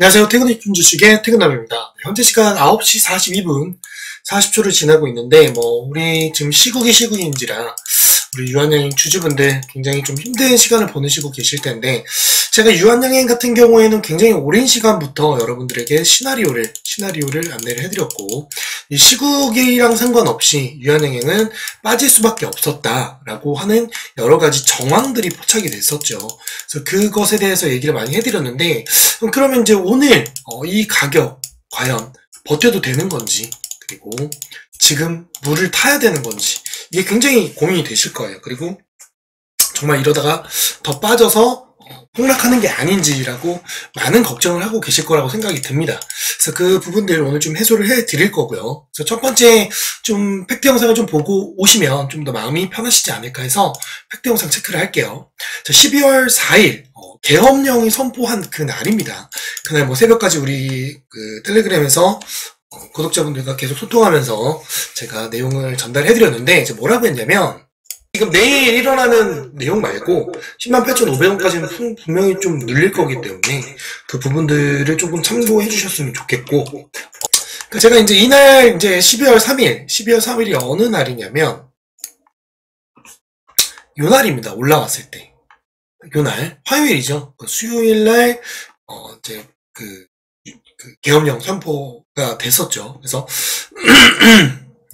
안녕하세요. 퇴근 이쁜 주식의 퇴근남입니다. 현재 시간 9시 42분 40초를 지나고 있는데, 우리 지금 시국인지라, 우리 유한양행 주주분들 굉장히 좀 힘든 시간을 보내시고 계실 텐데, 제가 유한양행 같은 경우에는 굉장히 오랜 시간부터 여러분들에게 시나리오를 안내를 해드렸고, 이 시국이랑 상관없이 유한양행은 빠질 수밖에 없었다라고 하는 여러 가지 정황들이 포착이 됐었죠. 그래서 그것에 대해서 얘기를 많이 해드렸는데, 그러면 이제 오늘 이 가격 과연 버텨도 되는 건지, 그리고 지금 물을 타야 되는 건지, 이게 굉장히 고민이 되실 거예요. 그리고 정말 이러다가 더 빠져서 폭락하는 게 아닌지라고 많은 걱정을 하고 계실 거라고 생각이 듭니다. 그래서 그 부분들 오늘 좀 해소를 해 드릴 거고요. 그래서 첫 번째 좀 팩트 영상을 좀 보고 오시면 좀 더 마음이 편하시지 않을까 해서 팩트 영상 체크를 할게요. 자, 12월 4일 계엄령이 선포한 그 날입니다. 그날 새벽까지 우리 그 텔레그램에서 구독자분들과 계속 소통하면서 제가 내용을 전달해 드렸는데, 이제 뭐라고 했냐면, 지금 내일 일어나는 내용 말고 108,500원까지는 분명히 좀 눌릴 거기 때문에 그 부분들을 조금 참고해 주셨으면 좋겠고, 그러니까 제가 이제 이날 이제 12월 3일이 어느 날이냐면 요 날입니다. 올라왔을 때. 요 날, 화요일이죠. 수요일 날 이제 그 계엄령 선포가 됐었죠. 그래서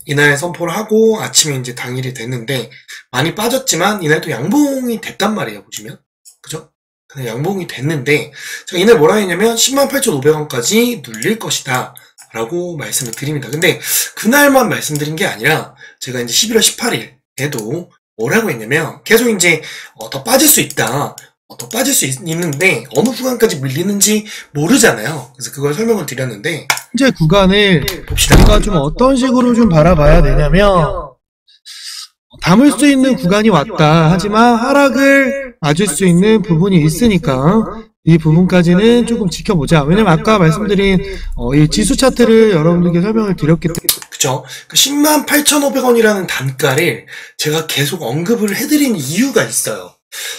이날 선포를 하고 아침에 이제 당일이 됐는데, 많이 빠졌지만 이날도 양봉이 됐단 말이에요. 보시면, 그죠? 그냥 양봉이 됐는데, 제가 이날 뭐라 했냐면 108,500원까지 눌릴 것이다 라고 말씀을 드립니다. 근데 그날만 말씀드린 게 아니라 제가 이제 11월 18일에도 뭐라고 했냐면, 계속 이제 더 빠질 수 있다, 더 빠질 수 있는데 어느 구간까지 밀리는지 모르잖아요. 그래서 그걸 설명을 드렸는데, 현재 구간을 봅시다. 우리가 좀 어떤 식으로 좀 바라봐야 되냐면, 담을 수 있는 구간이 왔다 하지만 하락을 맞을 수 있는 부분이 있으니까 이 부분까지는 조금 지켜보자. 왜냐면 아까 말씀드린 이 지수 차트를 여러분들께 설명을 드렸기 때문에, 그쵸? 108,500원이라는 단가를 제가 계속 언급을 해드린 이유가 있어요.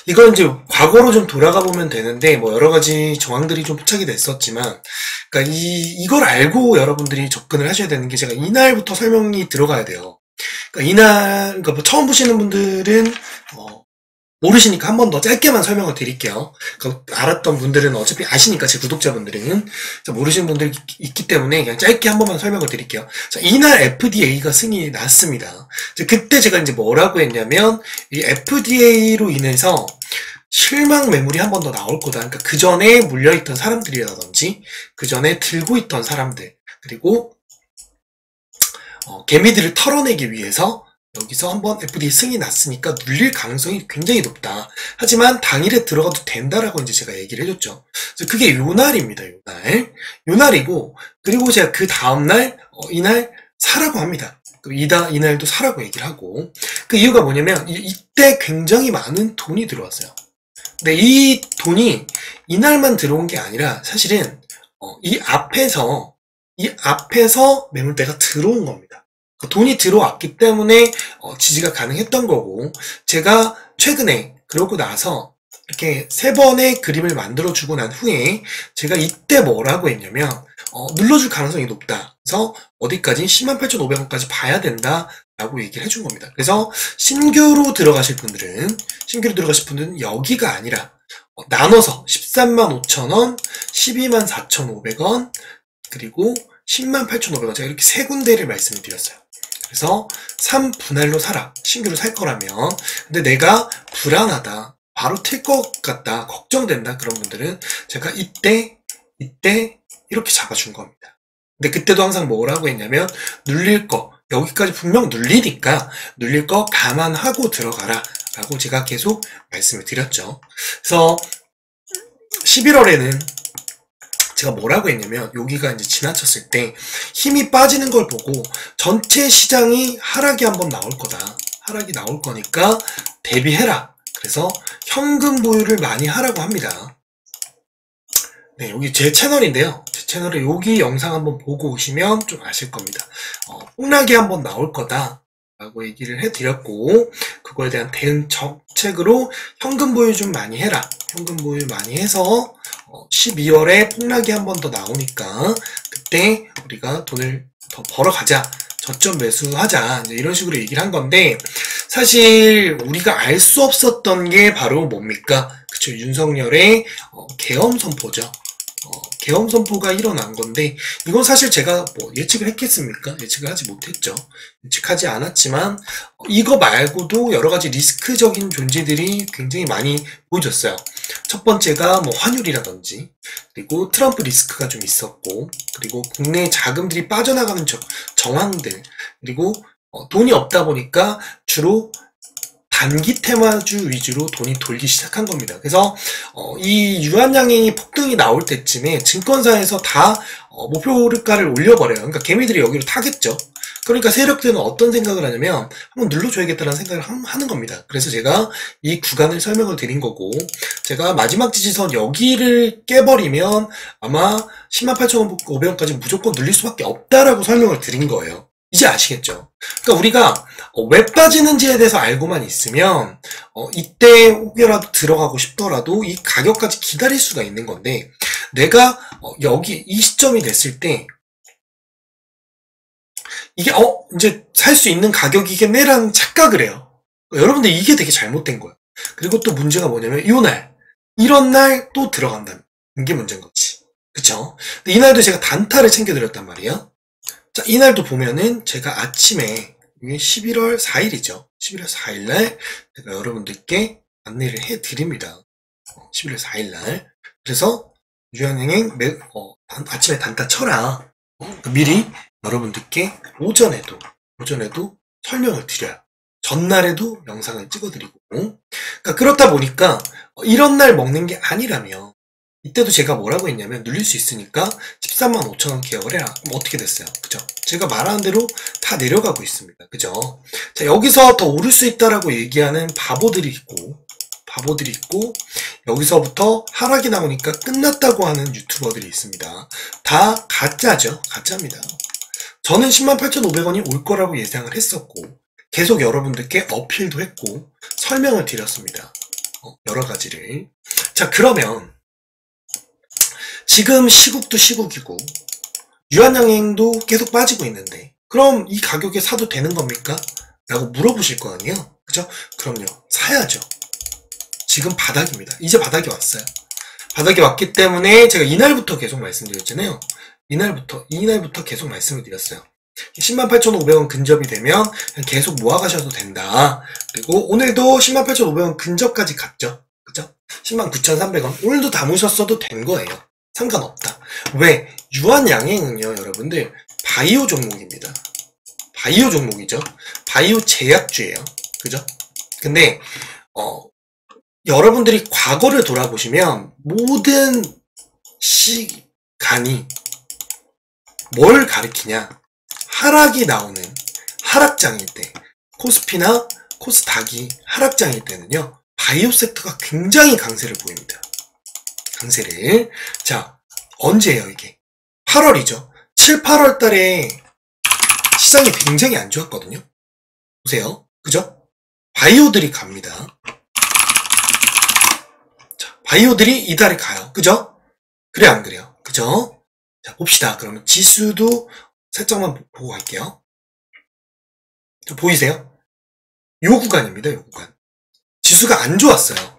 이건 이제 과거로 좀 돌아가 보면 되는데, 여러 가지 정황들이 좀 포착이 됐었지만, 그러니까 이걸 알고 여러분들이 접근을 하셔야 되는 게, 제가 이날부터 설명이 들어가야 돼요. 그러니까 이날, 그러니까 처음 보시는 분들은 모르시니까 한 번 더 짧게만 설명을 드릴게요. 그러니까 알았던 분들은 어차피 아시니까, 제 구독자분들은. 모르시는 분들이 있기 때문에 그냥 짧게 한 번만 설명을 드릴게요. 자, 이날 FDA가 승인이 났습니다. 그때 제가 이제 뭐라고 했냐면, 이 FDA로 인해서 실망 매물이 한 번 더 나올 거다. 그러니까 그 전에 물려있던 사람들이라든지, 그 전에 들고 있던 사람들, 그리고 개미들을 털어내기 위해서 여기서 한번 FDA 승인이 났으니까 눌릴 가능성이 굉장히 높다. 하지만 당일에 들어가도 된다라고 이제 제가 얘기를 해줬죠. 그래서 그게 요 날입니다. 요 날이고, 그리고 제가 그 다음날 이날 사라고 합니다. 이날도 사라고 얘기를 하고, 그 이유가 뭐냐면 이때 굉장히 많은 돈이 들어왔어요. 근데 이 돈이 이날만 들어온 게 아니라 사실은 이 앞에서 매물대가 들어온 겁니다. 돈이 들어왔기 때문에 지지가 가능했던 거고, 제가 최근에 그러고 나서 이렇게 3번의 그림을 만들어주고 난 후에 제가 이때 뭐라고 했냐면, 눌러줄 가능성이 높다. 그래서 어디까지? 108,500원까지 봐야 된다 라고 얘기를 해준 겁니다. 그래서 신규로 들어가실 분들은 여기가 아니라 나눠서 135,000원, 124,500원, 그리고 108,500원, 제가 이렇게 3군데를 말씀을 드렸어요. 그래서 3분할로 사라. 신규로 살 거라면. 근데 내가 불안하다, 바로 틀 것 같다, 걱정된다, 그런 분들은 제가 이때 이렇게 잡아준 겁니다. 근데 그때도 항상 뭐라고 했냐면, 눌릴 거, 여기까지 분명 눌리니까 눌릴 거 감안하고 들어가라 라고 제가 계속 말씀을 드렸죠. 그래서 11월에는 제가 뭐라고 했냐면, 여기가 이제 지나쳤을 때 힘이 빠지는 걸 보고 전체 시장이 하락이 한번 나올 거다. 하락이 나올 거니까 대비해라. 그래서 현금 보유를 많이 하라고 합니다. 네, 여기 제 채널인데요. 제 채널에 여기 영상 한번 보고 오시면 좀 아실 겁니다. 폭락이 한번 나올 거다 라고 얘기를 해드렸고, 그거에 대한 대응 정책으로 현금 보유 좀 많이 해라. 현금 보유 많이 해서 12월에 폭락이 한 번 더 나오니까 그때 우리가 돈을 더 벌어가자. 저점 매수하자. 이제 이런 식으로 얘기를 한 건데 사실 우리가 알 수 없었던 게 바로 뭡니까? 그쵸. 윤석열의 계엄 선포죠. 계엄 선포가 일어난 건데 이건 사실 제가 뭐 예측을 했겠습니까? 예측을 하지 못했죠. 예측하지 않았지만 이거 말고도 여러 가지 리스크적인 존재들이 굉장히 많이 보여졌어요. 첫 번째가 뭐 환율이라든지 그리고 트럼프 리스크가 좀 있었고 그리고 국내 자금들이 빠져나가는 정황들 그리고 돈이 없다 보니까 주로 단기 테마주 위주로 돈이 돌기 시작한 겁니다. 그래서 이 유한양행이 폭등이 나올 때쯤에 증권사에서 다 목표가를 올려버려요. 그러니까 개미들이 여기로 타겠죠. 그러니까 세력들은 어떤 생각을 하냐면 한번 눌러줘야겠다는 생각을 하는 겁니다. 그래서 제가 이 구간을 설명을 드린 거고 제가 마지막 지지선 여기를 깨버리면 아마 108,500원까지 무조건 눌릴 수밖에 없다라고 설명을 드린 거예요. 이제 아시겠죠? 그러니까 우리가 왜 빠지는지에 대해서 알고만 있으면 이때 혹여라도 들어가고 싶더라도 이 가격까지 기다릴 수가 있는 건데 내가 여기 이 시점이 됐을 때 이게 이제 살 수 있는 가격이겠네라는 착각을 해요. 여러분들 이게 되게 잘못된 거예요. 그리고 또 문제가 뭐냐면 이런 날 또 들어간다는 게 문제인 거지. 그쵸? 근데 이날도 제가 단타를 챙겨드렸단 말이에요. 자, 이날도 보면은 제가 아침에 이게 11월 4일이죠. 11월 4일날 제가 여러분들께 안내를 해드립니다. 11월 4일날. 그래서 유한행행 아침에 단타 쳐라. 미리 여러분들께 오전에도 설명을 드려요. 전날에도 영상을 찍어드리고. 그러니까 그렇다 보니까 이런 날 먹는 게 아니라면 이때도 제가 뭐라고 했냐면 눌릴 수 있으니까 135,000원 기억을 해라. 그럼 어떻게 됐어요? 그죠? 제가 말하는 대로 다 내려가고 있습니다. 그죠? 자, 여기서 더 오를 수 있다라고 얘기하는 바보들이 있고 여기서부터 하락이 나오니까 끝났다고 하는 유튜버들이 있습니다. 다 가짜죠. 가짜입니다. 저는 108,500원이 올 거라고 예상을 했었고 계속 여러분들께 어필도 했고 설명을 드렸습니다. 여러 가지를. 자, 그러면 지금 시국도 시국이고 유한양행도 계속 빠지고 있는데 그럼 이 가격에 사도 되는 겁니까? 라고 물어보실 거 아니에요? 그죠? 그럼요. 사야죠. 지금 바닥입니다. 이제 바닥이 왔어요. 바닥이 왔기 때문에 제가 이날부터 계속 말씀드렸잖아요. 이날부터 계속 말씀을 드렸어요. 108,500원 근접이 되면 계속 모아가셔도 된다. 그리고 오늘도 108,500원 근접까지 갔죠. 그죠? 109,300원. 오늘도 담으셨어도 된 거예요. 상관없다. 왜? 유한양행은요, 여러분들, 바이오 종목입니다. 바이오 종목이죠. 바이오 제약주예요. 그죠? 근데, 여러분들이 과거를 돌아보시면, 모든 시간이 뭘 가리키냐? 하락이 나오는 하락장일 때, 코스피나 코스닥이 하락장일 때는요, 바이오 섹터가 굉장히 강세를 보입니다. 강세를. 자, 언제예요, 이게? 8월이죠. 7, 8월 달에 시장이 굉장히 안 좋았거든요. 보세요. 그죠? 바이오들이 갑니다. 자, 바이오들이 이달에 가요. 그죠? 그래, 안 그래요? 그죠? 자, 봅시다. 그러면 지수도 살짝만 보고 갈게요. 저 보이세요? 요 구간입니다, 요 구간. 지수가 안 좋았어요.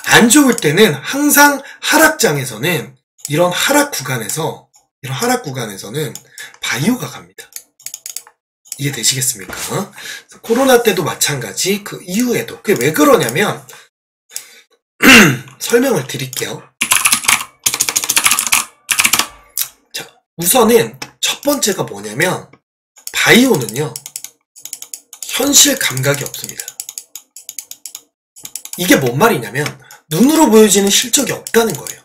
안 좋을 때는 항상 하락장에서는 이런 하락 구간에서는 바이오가 갑니다. 이해되시겠습니까? 코로나 때도 마찬가지 그 이후에도 그게 왜 그러냐면 설명을 드릴게요. 자, 우선은 첫 번째가 뭐냐면 바이오는요 현실 감각이 없습니다. 이게 뭔 말이냐면 눈으로 보여지는 실적이 없다는 거예요.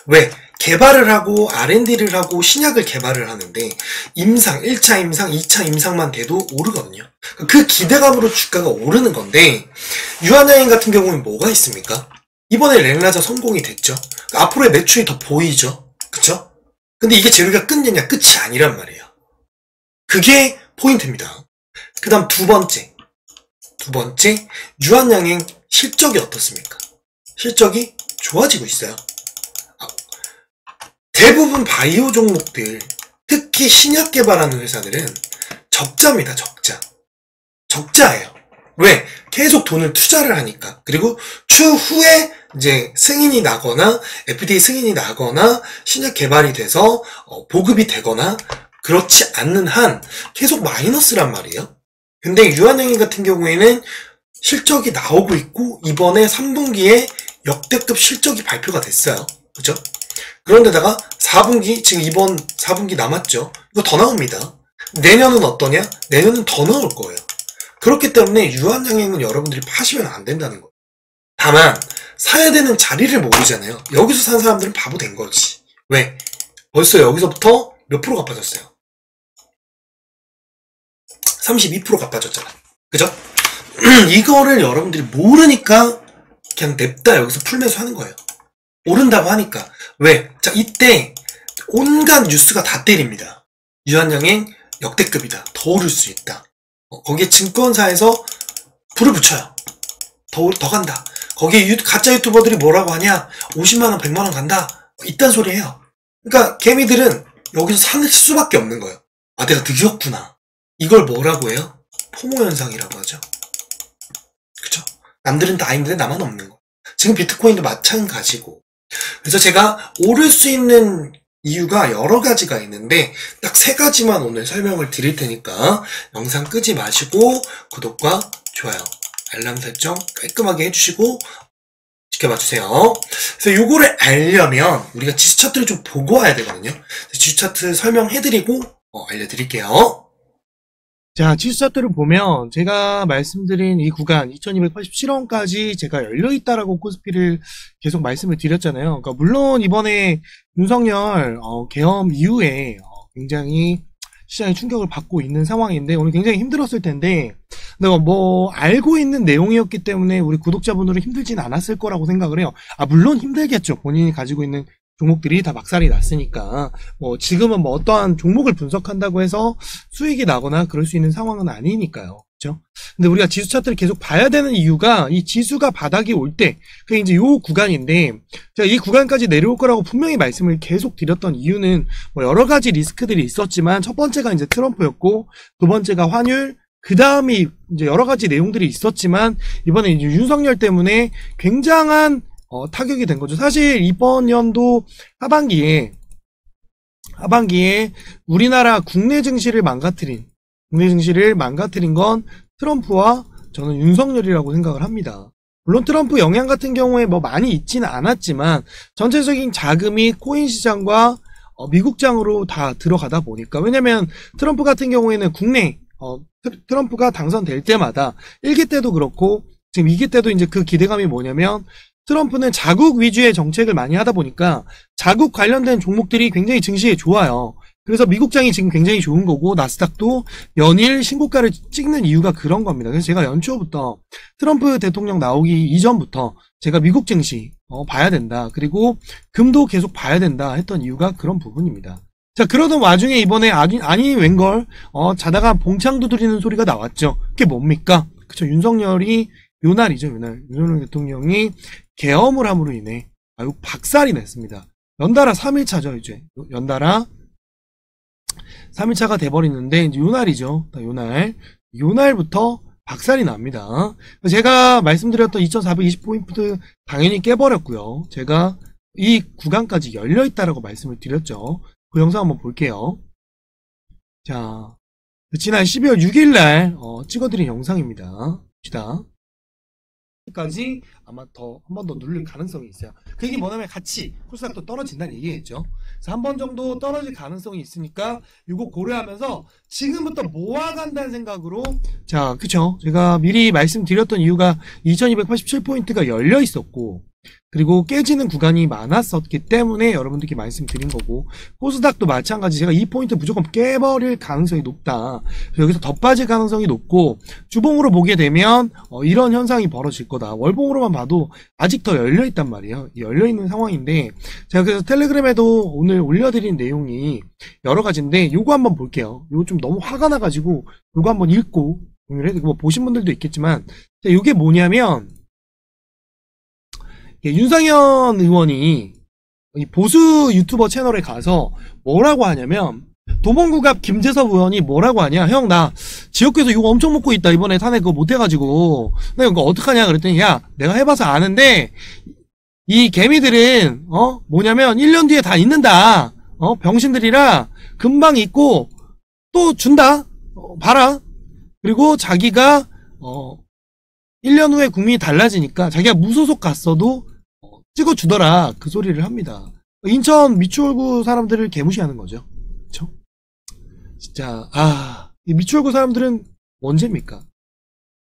왜? 개발을 하고 R&D를 하고 신약을 개발을 하는데 임상, 1차 임상, 2차 임상만 돼도 오르거든요. 그 기대감으로 주가가 오르는 건데 유한양행 같은 경우는 뭐가 있습니까? 이번에 랭라자 성공이 됐죠. 앞으로의 매출이 더 보이죠. 그쵸? 근데 이게 재료가 끝내냐? 끝이 아니란 말이에요. 그게 포인트입니다. 그 다음 두 번째, 유한양행 실적이 어떻습니까? 실적이 좋아지고 있어요. 대부분 바이오 종목들, 특히 신약 개발하는 회사들은 적자입니다, 적자. 적자예요. 왜? 계속 돈을 투자를 하니까. 그리고 추후에 이제 승인이 나거나 FDA 승인이 나거나 신약 개발이 돼서 보급이 되거나 그렇지 않는 한 계속 마이너스란 말이에요. 근데 유한양행 같은 경우에는 실적이 나오고 있고 이번에 3분기에 역대급 실적이 발표가 됐어요. 그죠? 그런데다가 4분기, 지금 이번 4분기 남았죠. 이거 더 나옵니다. 내년은 어떠냐? 내년은 더 나올 거예요. 그렇기 때문에 유한양행은 여러분들이 파시면 안 된다는 거예요. 다만 사야 되는 자리를 모르잖아요. 여기서 산 사람들은 바보 된 거지. 왜? 벌써 여기서부터 몇 프로가 빠졌어요? 32%가 빠졌잖아. 그죠? 이거를 여러분들이 모르니까 그냥 냅다 여기서 풀매수 하는 거예요. 오른다고 하니까. 왜? 자, 이때 온갖 뉴스가 다 때립니다. 유한양행 역대급이다. 더 오를 수 있다. 거기에 증권사에서 불을 붙여요. 더 간다. 거기에 가짜 유튜버들이 뭐라고 하냐? 50만원, 100만원 간다. 이딴 소리 해요. 그러니까 개미들은 여기서 살 수밖에 없는 거예요. 아, 내가 늦었구나. 이걸 뭐라고 해요? 포모 현상이라고 하죠. 그쵸? 남들은 다 있는데 나만 없는 거. 지금 비트코인도 마찬가지고. 그래서 제가 오를 수 있는 이유가 여러 가지가 있는데 딱 3가지만 오늘 설명을 드릴 테니까 영상 끄지 마시고 구독과 좋아요, 알람 설정 깔끔하게 해주시고 지켜봐 주세요. 그래서 요거를 알려면 우리가 지수 차트를 좀 보고 와야 되거든요. 지수 차트 설명해드리고 알려드릴게요. 자, 지수 차트를 보면 제가 말씀드린 이 구간 2287원까지 제가 열려있다라고 코스피를 계속 말씀을 드렸잖아요. 그러니까 물론 이번에 윤석열 계엄 이후에 굉장히 시장에 충격을 받고 있는 상황인데 오늘 굉장히 힘들었을 텐데 내가 뭐 알고 있는 내용이었기 때문에 우리 구독자분들은 힘들진 않았을 거라고 생각을 해요. 아, 물론 힘들겠죠. 본인이 가지고 있는 종목들이 다 막살이 났으니까 뭐 지금은 뭐 어떠한 종목을 분석한다고 해서 수익이 나거나 그럴 수 있는 상황은 아니니까요. 그렇죠? 근데 우리가 지수 차트를 계속 봐야 되는 이유가 이 지수가 바닥이 올 때 그게 이제 요 구간인데 제가 이 구간까지 내려올 거라고 분명히 말씀을 계속 드렸던 이유는 뭐 여러 가지 리스크들이 있었지만 첫 번째가 이제 트럼프였고 두 번째가 환율 그 다음이 이제 여러 가지 내용들이 있었지만 이번에 이제 윤석열 때문에 굉장한 타격이 된 거죠. 사실 이번 연도 하반기에 우리나라 국내 증시를 망가뜨린 건 트럼프와 저는 윤석열이라고 생각을 합니다. 물론 트럼프 영향 같은 경우에 뭐 많이 있지는 않았지만 전체적인 자금이 코인 시장과 미국장으로 다 들어가다 보니까 왜냐면 트럼프 같은 경우에는 국내 트럼프가 당선될 때마다 1기 때도 그렇고 지금 2기 때도 이제 그 기대감이 뭐냐면 트럼프는 자국 위주의 정책을 많이 하다 보니까 자국 관련된 종목들이 굉장히 증시에 좋아요. 그래서 미국장이 지금 굉장히 좋은 거고 나스닥도 연일 신고가를 찍는 이유가 그런 겁니다. 그래서 제가 연초부터 트럼프 대통령 나오기 이전부터 제가 미국 증시 봐야 된다. 그리고 금도 계속 봐야 된다 했던 이유가 그런 부분입니다. 자, 그러던 와중에 이번에 아니 웬걸 자다가 봉창 두드리는 소리가 나왔죠. 그게 뭡니까? 그쵸, 윤석열 대통령이 계엄을 함으로 인해 박살이 냈습니다. 연달아 3일차죠, 이제. 연달아 3일차가 돼버리는데, 이제 요날이죠. 요날부터 박살이 납니다. 제가 말씀드렸던 2420포인트 당연히 깨버렸고요. 제가 이 구간까지 열려있다라고 말씀을 드렸죠. 그 영상 한번 볼게요. 자, 지난 12월 6일날 찍어드린 영상입니다. 봅시다. 까지 아마 한 번 더 누를 가능성이 있어요. 그게 뭐냐면 같이 코스닥도 떨어진다는 얘기겠죠. 그래서 한 번 정도 떨어질 가능성이 있으니까 이거 고려하면서 지금부터 모아간다는 생각으로 자, 그쵸, 제가 미리 말씀드렸던 이유가 2287포인트가 열려 있었고 그리고 깨지는 구간이 많았었기 때문에 여러분들께 말씀드린 거고 코스닥도 마찬가지 제가 이 포인트 무조건 깨버릴 가능성이 높다. 여기서 더 빠질 가능성이 높고 주봉으로 보게 되면 이런 현상이 벌어질 거다. 월봉으로만 봐도 아직 더 열려있단 말이에요. 열려있는 상황인데 제가 그래서 텔레그램에도 오늘 올려드린 내용이 여러 가지인데 요거 한번 볼게요. 요거 좀 너무 화가 나가지고 요거 한번 읽고 뭐 보신 분들도 있겠지만 요게 뭐냐면 윤상현 의원이 이 보수 유튜버 채널에 가서 뭐라고 하냐면, 도봉구갑 김재섭 의원이 뭐라고 하냐. 형, 나 지역구에서 욕 엄청 먹고 있다. 이번에 탄핵 그거 못해가지고. 나 이거 어떡하냐. 그랬더니, 야, 내가 해봐서 아는데, 이 개미들은, 뭐냐면, 1년 뒤에 다 잊는다. 병신들이라, 금방 잊고, 또 준다. 봐라. 그리고 자기가, 1년 후에 국민이 달라지니까, 자기가 무소속 갔어도, 찍어주더라. 그 소리를 합니다. 인천 미추홀구 사람들을 개무시하는 거죠. 그쵸? 진짜, 이 미추홀구 사람들은 뭔죄입니까?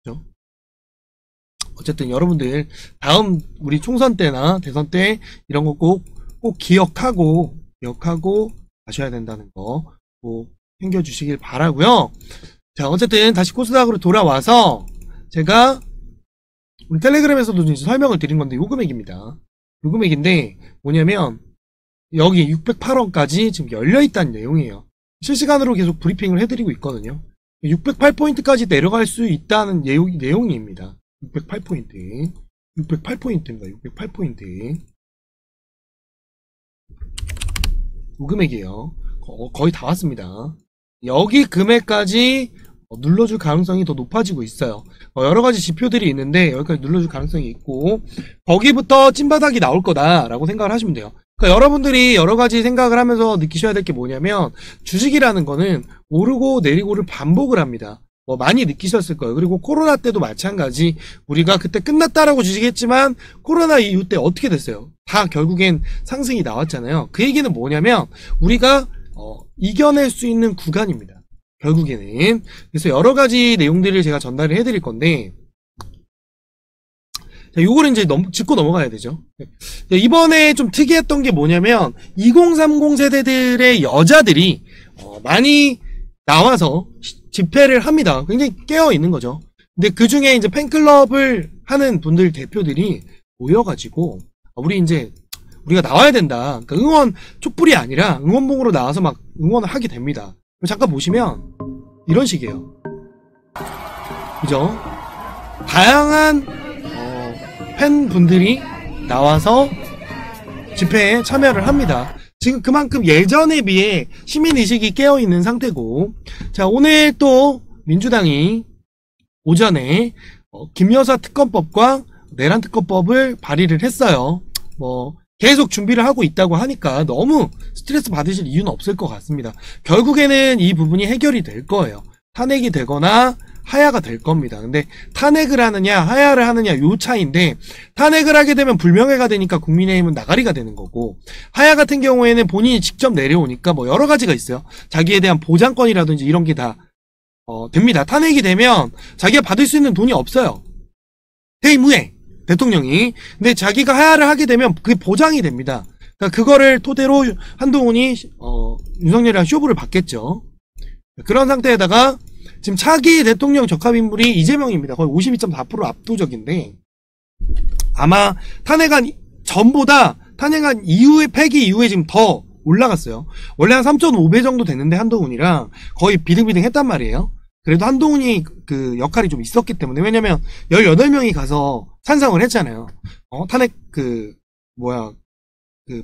그쵸? 어쨌든 여러분들, 다음 우리 총선 때나 대선 때 이런 거 꼭 기억하고 가셔야 된다는 거 꼭 챙겨주시길 바라고요. 자, 어쨌든 다시 코스닥으로 돌아와서 제가 우리 텔레그램에서도 이제 설명을 드린 건데 요 금액입니다. 요 금액인데 뭐냐면 여기 608원까지 지금 열려있다는 내용이에요. 실시간으로 계속 브리핑을 해드리고 있거든요. 608포인트까지 내려갈 수 있다는 내용입니다. 608포인트. 608포인트인가? 608포인트. 요 금액이에요. 거의 다 왔습니다. 여기 금액까지 눌러줄 가능성이 더 높아지고 있어요. 여러가지 지표들이 있는데 여기까지 눌러줄 가능성이 있고 거기부터 찐바닥이 나올 거다라고 생각을 하시면 돼요. 그러니까 여러분들이 여러가지 생각을 하면서 느끼셔야 될 게 뭐냐면 주식이라는 거는 오르고 내리고를 반복을 합니다. 많이 느끼셨을 거예요. 그리고 코로나 때도 마찬가지. 우리가 그때 끝났다라고 주식했지만 코로나 이후 때 어떻게 됐어요? 다 결국엔 상승이 나왔잖아요. 그 얘기는 뭐냐면 우리가 이겨낼 수 있는 구간입니다. 결국에는. 그래서 여러가지 내용들을 제가 전달을 해드릴 건데 자, 요거를 이제 짚고 넘어가야 되죠. 이번에 좀 특이했던 게 뭐냐면 2030 세대들의 여자들이 많이 나와서 집회를 합니다. 굉장히 깨어있는 거죠. 근데 그 중에 이제 팬클럽을 하는 분들 대표들이 모여가지고 우리가 나와야 된다. 그러니까 응원 촛불이 아니라 응원봉으로 나와서 막 응원을 하게 됩니다. 잠깐 보시면 이런 식이에요. 그죠? 다양한 팬분들이 나와서 집회에 참여를 합니다. 지금 그만큼 예전에 비해 시민의식이 깨어있는 상태고 자 오늘 또 민주당이 오전에 김여사 특검법과 내란 특검법을 발의를 했어요. 계속 준비를 하고 있다고 하니까 너무 스트레스 받으실 이유는 없을 것 같습니다. 결국에는 이 부분이 해결이 될 거예요. 탄핵이 되거나 하야가 될 겁니다. 근데 탄핵을 하느냐 하야를 하느냐 요 차이인데 탄핵을 하게 되면 불명예가 되니까 국민의힘은 나가리가 되는 거고 하야 같은 경우에는 본인이 직접 내려오니까 여러 가지가 있어요. 자기에 대한 보장권이라든지 이런 게 다 됩니다. 탄핵이 되면 자기가 받을 수 있는 돈이 없어요. 퇴임 후에 대통령이. 근데 자기가 하야를 하게 되면 그게 보장이 됩니다. 그러니까 그거를 토대로 한동훈이 윤석열이랑 쇼부를 받겠죠. 그런 상태에다가 지금 차기 대통령 적합 인물이 이재명입니다. 거의 52.4% 압도적인데 아마 탄핵한 전보다 탄핵한 이후에 폐기 이후에 지금 더 올라갔어요. 원래 한 3.5배 정도 됐는데 한동훈이랑 거의 비등비등 했단 말이에요. 그래도 한동훈이 그 역할이 좀 있었기 때문에 왜냐면 18명이 가서 찬성을 했잖아요. 탄핵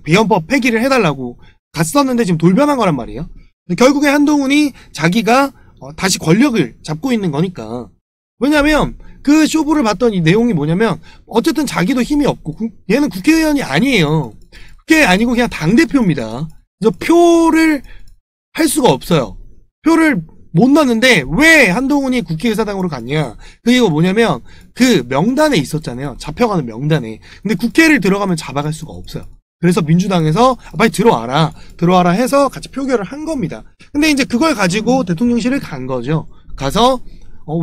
비헌법 폐기를 해달라고 갔었는데 지금 돌변한 거란 말이에요. 결국에 한동훈이 자기가 다시 권력을 잡고 있는 거니까. 왜냐면 그 쇼부를 봤던 이 내용이 뭐냐면 어쨌든 자기도 힘이 없고 얘는 국회의원이 아니에요. 국회의원이 아니고 그냥 당대표입니다. 그래서 표를 할 수가 없어요. 표를 못 넣었는데 왜 한동훈이 국회의사당으로 갔냐. 그 이유가 뭐냐면 그 명단에 있었잖아요. 잡혀가는 명단에. 근데 국회를 들어가면 잡아갈 수가 없어요. 그래서 민주당에서 빨리 들어와라 해서 같이 표결을 한 겁니다. 근데 이제 그걸 가지고 대통령실을 간 거죠. 가서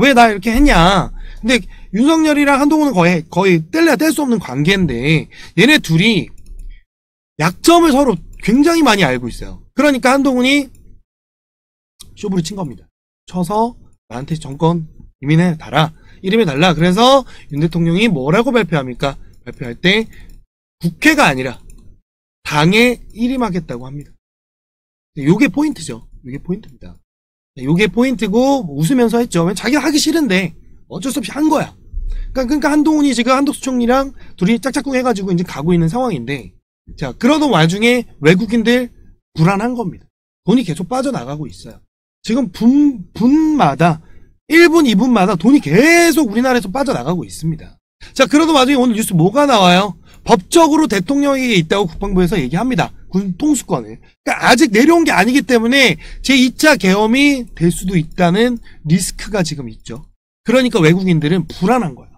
왜 나 이렇게 했냐. 근데 윤석열이랑 한동훈은 거의 뗄래야 뗄 수 없는 관계인데 얘네 둘이 약점을 서로 굉장히 많이 알고 있어요. 그러니까 한동훈이 쇼부를 친 겁니다. 쳐서 나한테 정권 이민해 달라. 이름해 달라. 그래서 윤 대통령이 뭐라고 발표합니까? 발표할 때 국회가 아니라 당에 일임하겠다고 합니다. 요게 포인트죠. 요게 포인트입니다. 요게 포인트고 웃으면서 했죠. 자기가 하기 싫은데 어쩔 수 없이 한 거야. 그러니까 한동훈이 지금 한덕수 총리랑 둘이 짝짝꿍 해가지고 이제 가고 있는 상황인데 자, 그러던 와중에 외국인들 불안한 겁니다. 돈이 계속 빠져나가고 있어요. 지금 분마다 1분, 2분마다 돈이 계속 우리나라에서 빠져나가고 있습니다. 자, 그러던 와중에 오늘 뉴스 뭐가 나와요? 법적으로 대통령에게 있다고 국방부에서 얘기합니다. 군 통수권을. 그러니까 아직 내려온 게 아니기 때문에 제2차 계엄이 될 수도 있다는 리스크가 지금 있죠. 그러니까 외국인들은 불안한 거야.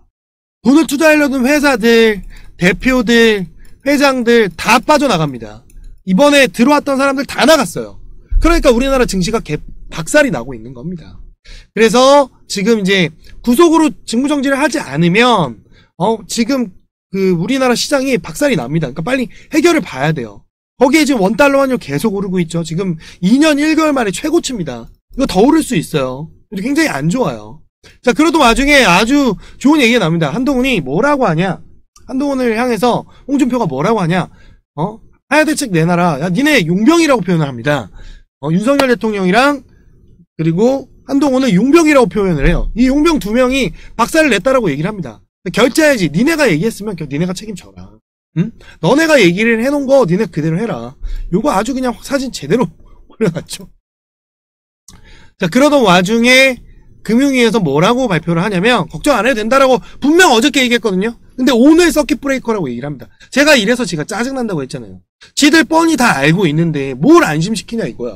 돈을 투자하려던 회사들, 대표들, 회장들 다 빠져나갑니다. 이번에 들어왔던 사람들 다 나갔어요. 그러니까 우리나라 증시가 박살이 나고 있는 겁니다. 그래서 지금 이제 구속으로 직무정지를 하지 않으면 지금 그 우리나라 시장이 박살이 납니다. 그러니까 빨리 해결을 봐야 돼요. 거기에 지금 원달러 환율 계속 오르고 있죠. 지금 2년 1개월 만에 최고치입니다. 이거 더 오를 수 있어요. 굉장히 안 좋아요. 자, 그러던 와중에 아주 좋은 얘기가 납니다. 한동훈이 뭐라고 하냐? 한동훈을 향해서 홍준표가 뭐라고 하냐? 하야대책 내놔라. 야, 니네 용병이라고 표현을 합니다. 윤석열 대통령이랑 그리고 한동훈은 용병이라고 표현을 해요. 이 용병 두 명이 박살을 냈다라고 얘기를 합니다. 결제해야지. 니네가 얘기했으면 니네가 책임져라. 응? 너네가 얘기를 해놓은 거 니네 그대로 해라. 요거 아주 그냥 사진 제대로 올려놨죠. 자, 그러던 와중에 금융위에서 뭐라고 발표를 하냐면 걱정 안 해도 된다라고 분명 어저께 얘기했거든요. 근데 오늘 서킷 브레이커라고 얘기를 합니다. 제가 이래서 제가 짜증난다고 했잖아요. 지들 뻔히 다 알고 있는데 뭘 안심시키냐 이거야.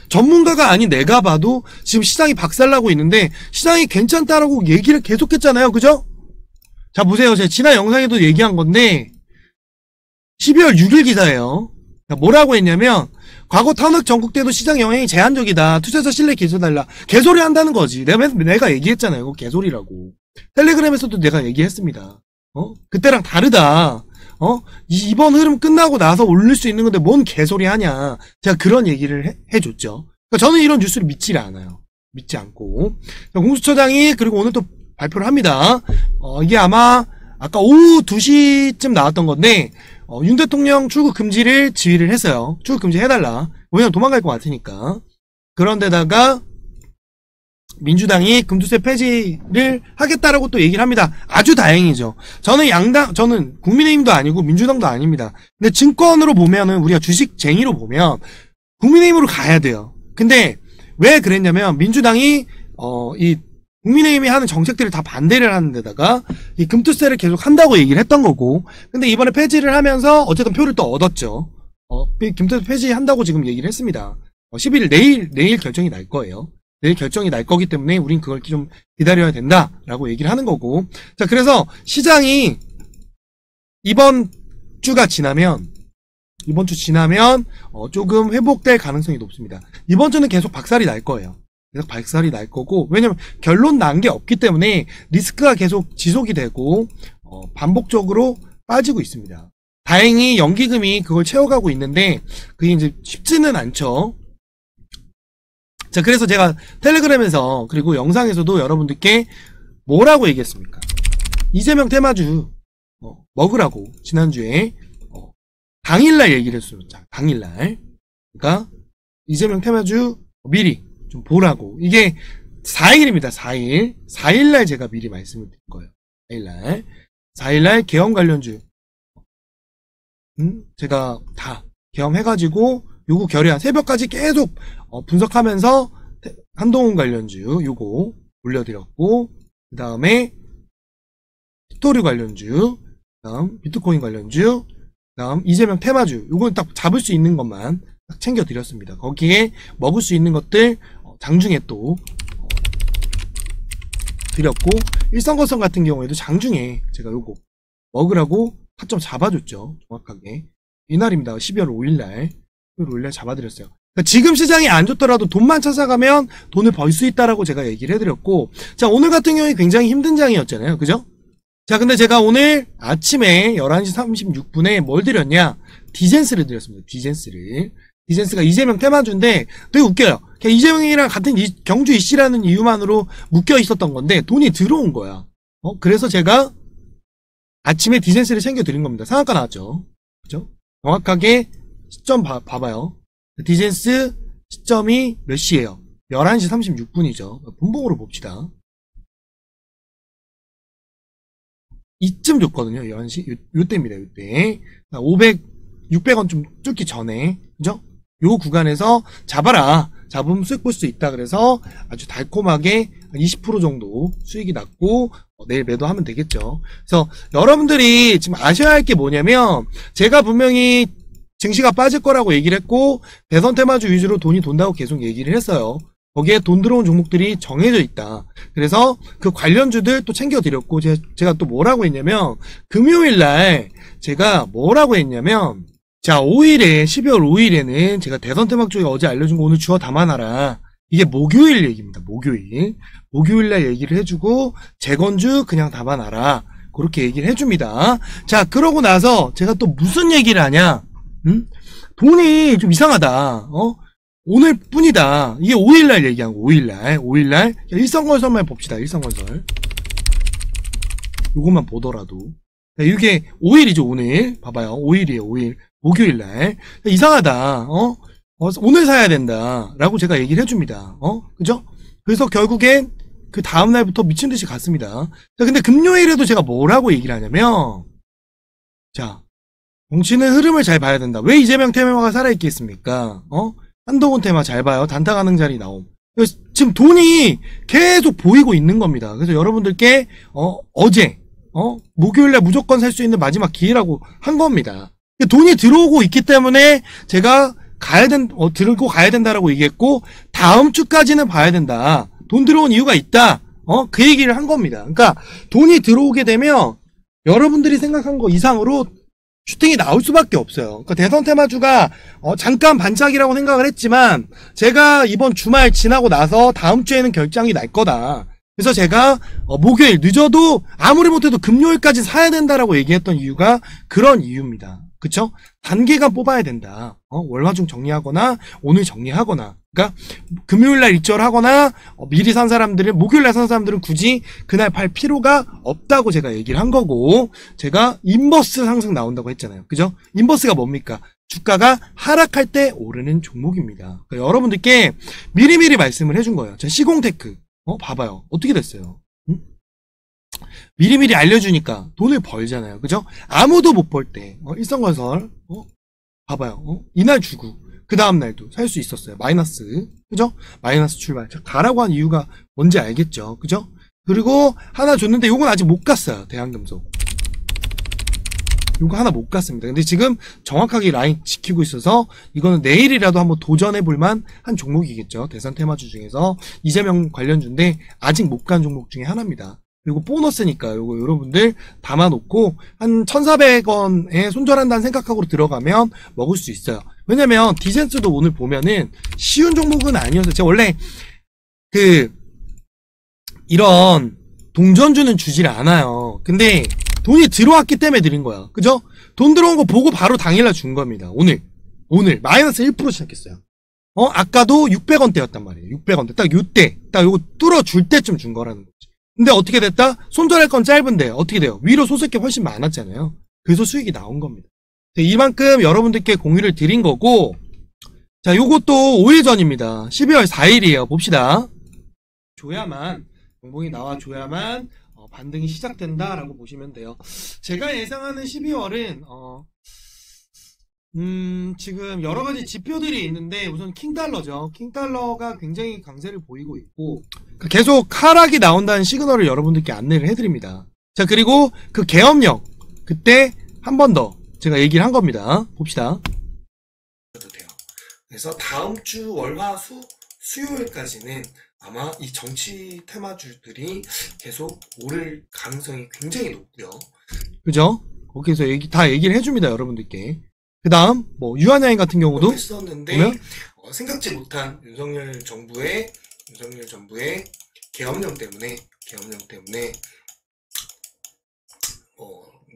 전문가가 아닌 내가 봐도 지금 시장이 박살나고 있는데 시장이 괜찮다라고 얘기를 계속했잖아요. 그죠? 자, 보세요. 제가 지난 영상에도 얘기한 건데 12월 6일 기사예요. 뭐라고 했냐면 과거 탄핵 전국 때도 시장 영향이 제한적이다. 투자자 신뢰 개선달라. 개소리 한다는 거지. 내가 얘기했잖아요. 이거 개소리라고. 텔레그램에서도 내가 얘기했습니다. 그때랑 다르다. 이번 흐름 끝나고 나서 올릴 수 있는 건데 뭔 개소리 하냐. 제가 그런 얘기를 해줬죠. 그러니까 저는 이런 뉴스를 믿지 않아요. 믿지 않고. 공수처장이 그리고 오늘 또 발표를 합니다. 이게 아마 아까 오후 2시쯤 나왔던 건데 윤 대통령 출국 금지를 지휘를 했어요. 출국 금지 해달라. 왜냐면 도망갈 것 같으니까. 그런데다가 민주당이 금투세 폐지를 하겠다라고 또 얘기를 합니다. 아주 다행이죠. 저는 국민의힘도 아니고 민주당도 아닙니다. 근데 증권으로 보면은 우리가 주식쟁이로 보면 국민의힘으로 가야 돼요. 근데 왜 그랬냐면 민주당이 이 국민의힘이 하는 정책들을 다 반대를 하는 데다가 이 금투세를 계속 한다고 얘기를 했던 거고, 근데 이번에 폐지를 하면서 어쨌든 표를 또 얻었죠. 금투세 폐지한다고 지금 얘기를 했습니다. 11일 내일 결정이 날 거예요. 내일 결정이 날 거기 때문에 우린 그걸 좀 기다려야 된다라고 얘기를 하는 거고. 자, 그래서 시장이 이번 주 지나면 조금 회복될 가능성이 높습니다. 이번 주는 계속 박살이 날 거예요. 계속 박살이 날 거고, 왜냐면 결론 난 게 없기 때문에 리스크가 계속 지속이 되고 반복적으로 빠지고 있습니다. 다행히 연기금이 그걸 채워가고 있는데 그게 이제 쉽지는 않죠. 자, 그래서 제가 텔레그램에서 그리고 영상에서도 여러분들께 뭐라고 얘기했습니까? 이재명 테마주 먹으라고 지난주에 당일날 얘기를 했어요. 자, 당일날. 그러니까 이재명 테마주 미리 좀 보라고. 이게 4일입니다. 4일날 제가 미리 말씀을 드린 거예요. 4일날 계엄 관련주 제가 다 계엄해가지고 요거 결의안 새벽까지 계속 분석하면서 한동훈 관련주 요거 올려드렸고, 그 다음에 빅토리 관련주, 그다음 비트코인 관련주, 그다음 이재명 테마주 요건 딱 잡을 수 있는 것만 딱 챙겨드렸습니다. 거기에 먹을 수 있는 것들 장중에 또 드렸고, 일성거성 같은 경우에도 장중에 제가 요거 먹으라고 타점 잡아줬죠. 정확하게 이날입니다. 12월 5일날 잡아드렸어요. 그러니까 지금 시장이 안 좋더라도 돈만 찾아가면 돈을 벌 수 있다라고 제가 얘기를 해드렸고, 자, 오늘 같은 경우에 굉장히 힘든 장이었잖아요. 그죠? 자, 근데 제가 오늘 아침에 11시 36분에 뭘 드렸냐? 디젠스를 드렸습니다. 디젠스가 이재명 테마주인데 되게 웃겨요. 그냥 이재명이랑 같은 경주 이씨라는 이유만으로 묶여 있었던 건데 돈이 들어온 거야. 그래서 제가 아침에 디젠스를 챙겨드린 겁니다. 상한가 나왔죠. 그죠? 정확하게 시점 봐봐요. 디젠스 시점이 몇 시예요? 11시 36분이죠. 분봉으로 봅시다. 이쯤 줬거든요. 11시. 요때입니다. 요때. 500 600원 좀 뚫기 전에, 그죠? 요 구간에서 잡아라. 잡으면 수익 볼 수 있다. 그래서 아주 달콤하게 20% 정도 수익이 났고, 내일 매도하면 되겠죠. 그래서 여러분들이 지금 아셔야 할 게 뭐냐면, 제가 분명히 증시가 빠질 거라고 얘기를 했고, 대선 테마주 위주로 돈이 돈다고 계속 얘기를 했어요. 거기에 돈 들어온 종목들이 정해져 있다. 그래서 그 관련주들 또 챙겨드렸고, 제가 또 뭐라고 했냐면, 금요일날 제가 뭐라고 했냐면, 자, 12월 5일에는 제가 대선 테마 쪽에 어제 알려준 거 오늘 주워 담아놔라. 이게 목요일 얘기입니다. 목요일날 얘기를 해주고, 재건주 그냥 담아놔라. 그렇게 얘기를 해줍니다. 자, 그러고 나서 제가 또 무슨 얘기를 하냐? 돈이 좀 이상하다. 오늘 뿐이다. 이게 5일날 얘기한 거, 5일날. 일성건설만 봅시다, 일성건설. 요것만 보더라도. 이게 5일이죠, 오늘. 봐봐요. 5일이에요, 5일. 목요일날. 이상하다. 오늘 사야 된다. 라고 제가 얘기를 해줍니다. 그죠? 그래서 결국엔 그 다음날부터 미친듯이 갔습니다. 자, 근데 금요일에도 제가 뭐라고 얘기를 하냐면, 자, 정치는 흐름을 잘 봐야 된다. 왜 이재명 테마가 살아있겠습니까? 한동훈 테마 잘 봐요. 단타 가능 자리 나옴. 지금 돈이 계속 보이고 있는 겁니다. 그래서 여러분들께, 어제, 목요일날 무조건 살 수 있는 마지막 기회라고 한 겁니다. 돈이 들어오고 있기 때문에 제가 들고 가야 된다라고 얘기했고, 다음 주까지는 봐야 된다. 돈 들어온 이유가 있다. 그 얘기를 한 겁니다. 그러니까 돈이 들어오게 되면 여러분들이 생각한 거 이상으로 슈팅이 나올 수밖에 없어요. 그러니까 대선 테마주가 잠깐 반짝이라고 생각을 했지만 제가 이번 주말 지나고 나서 다음 주에는 결장이 날 거다. 그래서 제가 목요일 늦어도 아무리 못해도 금요일까지 사야 된다라고 얘기했던 이유가 그런 이유입니다. 그쵸? 단기간 뽑아야 된다. 월화중 정리하거나 오늘 정리하거나, 그러니까 금요일날 일절하거나 미리 산 사람들은, 목요일날 산 사람들은 굳이 그날 팔 필요가 없다고 제가 얘기를 한 거고, 제가 인버스 상승 나온다고 했잖아요. 그죠? 인버스가 뭡니까? 주가가 하락할 때 오르는 종목입니다. 그러니까 여러분들께 미리미리 말씀을 해준 거예요. 자, 시공테크 봐봐요. 어떻게 됐어요? 응? 미리미리 알려주니까 돈을 벌잖아요. 그죠? 아무도 못 벌 때, 일성건설, 봐봐요. 이날 주고, 그 다음날도 살 수 있었어요. 마이너스. 그죠? 마이너스 출발. 자, 가라고 한 이유가 뭔지 알겠죠? 그죠? 그리고 하나 줬는데 요건 아직 못 갔어요. 대한금속. 요거 하나 못 갔습니다. 근데 지금 정확하게 라인 지키고 있어서 이거는 내일이라도 한번 도전해볼만 한 종목이겠죠. 대선 테마주 중에서 이재명 관련주인데 아직 못 간 종목 중에 하나입니다. 그리고 보너스니까 요거 여러분들 담아놓고 한 1,400원에 손절한다는 생각하고 들어가면 먹을 수 있어요. 왜냐면 디센스도 오늘 보면은 쉬운 종목은 아니어서 제가 원래 이런 동전주는 주질 않아요. 근데 돈이 들어왔기 때문에 드린 거야. 그죠? 돈 들어온 거 보고 바로 당일날 준 겁니다. 오늘 마이너스 1% 시작했어요. 아까도 600원대였단 말이에요. 600원대. 딱 요때, 딱 요거 뚫어줄 때쯤 준 거라는 거지. 근데 어떻게 됐다? 손절할 건 짧은데 어떻게 돼요? 위로 솟을 게 훨씬 많았잖아요. 그래서 수익이 나온 겁니다. 이만큼 여러분들께 공유를 드린 거고, 자, 요것도 5일 전입니다. 12월 4일이에요. 봅시다. 종목이 나와줘야만 반등이 시작된다라고 보시면 돼요. 제가 예상하는 12월은 지금 여러 가지 지표들이 있는데 우선 킹달러죠. 킹달러가 굉장히 강세를 보이고 있고 계속 하락이 나온다는 시그널을 여러분들께 안내를 해드립니다. 자, 그리고 그 계엄령 그때 한 번 더 제가 얘기를 한 겁니다. 봅시다. 그래서 다음 주 월화수 수요일까지는 아마 이 정치 테마주들이 계속 오를 가능성이 굉장히 높고요. 그죠? 거기서 다 얘기를 해줍니다, 여러분들께. 그 다음, 유한양행 같은 경우도. 했었는데, 생각지 못한 윤석열 정부의 계엄령 때문에,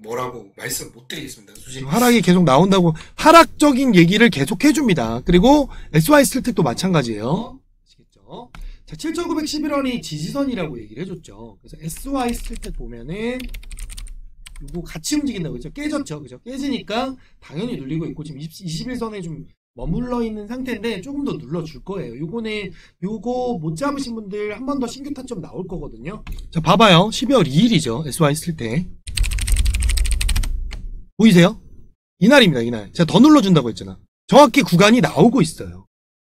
뭐라고 말씀 못 드리겠습니다. 솔직히. 하락이 계속 나온다고, 하락적인 얘기를 계속 해줍니다. 그리고 SY 스틸텍도 마찬가지예요. 아시겠죠? 자, 7,911원이 지지선이라고 얘기를 해줬죠. 그래서 SY 스틸텍 보면은, 이거 같이 움직인다고 했죠. 깨졌죠. 그죠? 깨지니까 당연히 눌리고 있고, 지금 21선에 좀 머물러 있는 상태인데, 조금 더 눌러줄 거예요. 요거 못 잡으신 분들 한 번 더 신규 타점 나올 거거든요. 자, 봐봐요. 12월 2일이죠. SY 스틸텍. 보이세요? 이날입니다, 이날. 제가 더 눌러준다고 했잖아. 정확히 구간이 나오고 있어요.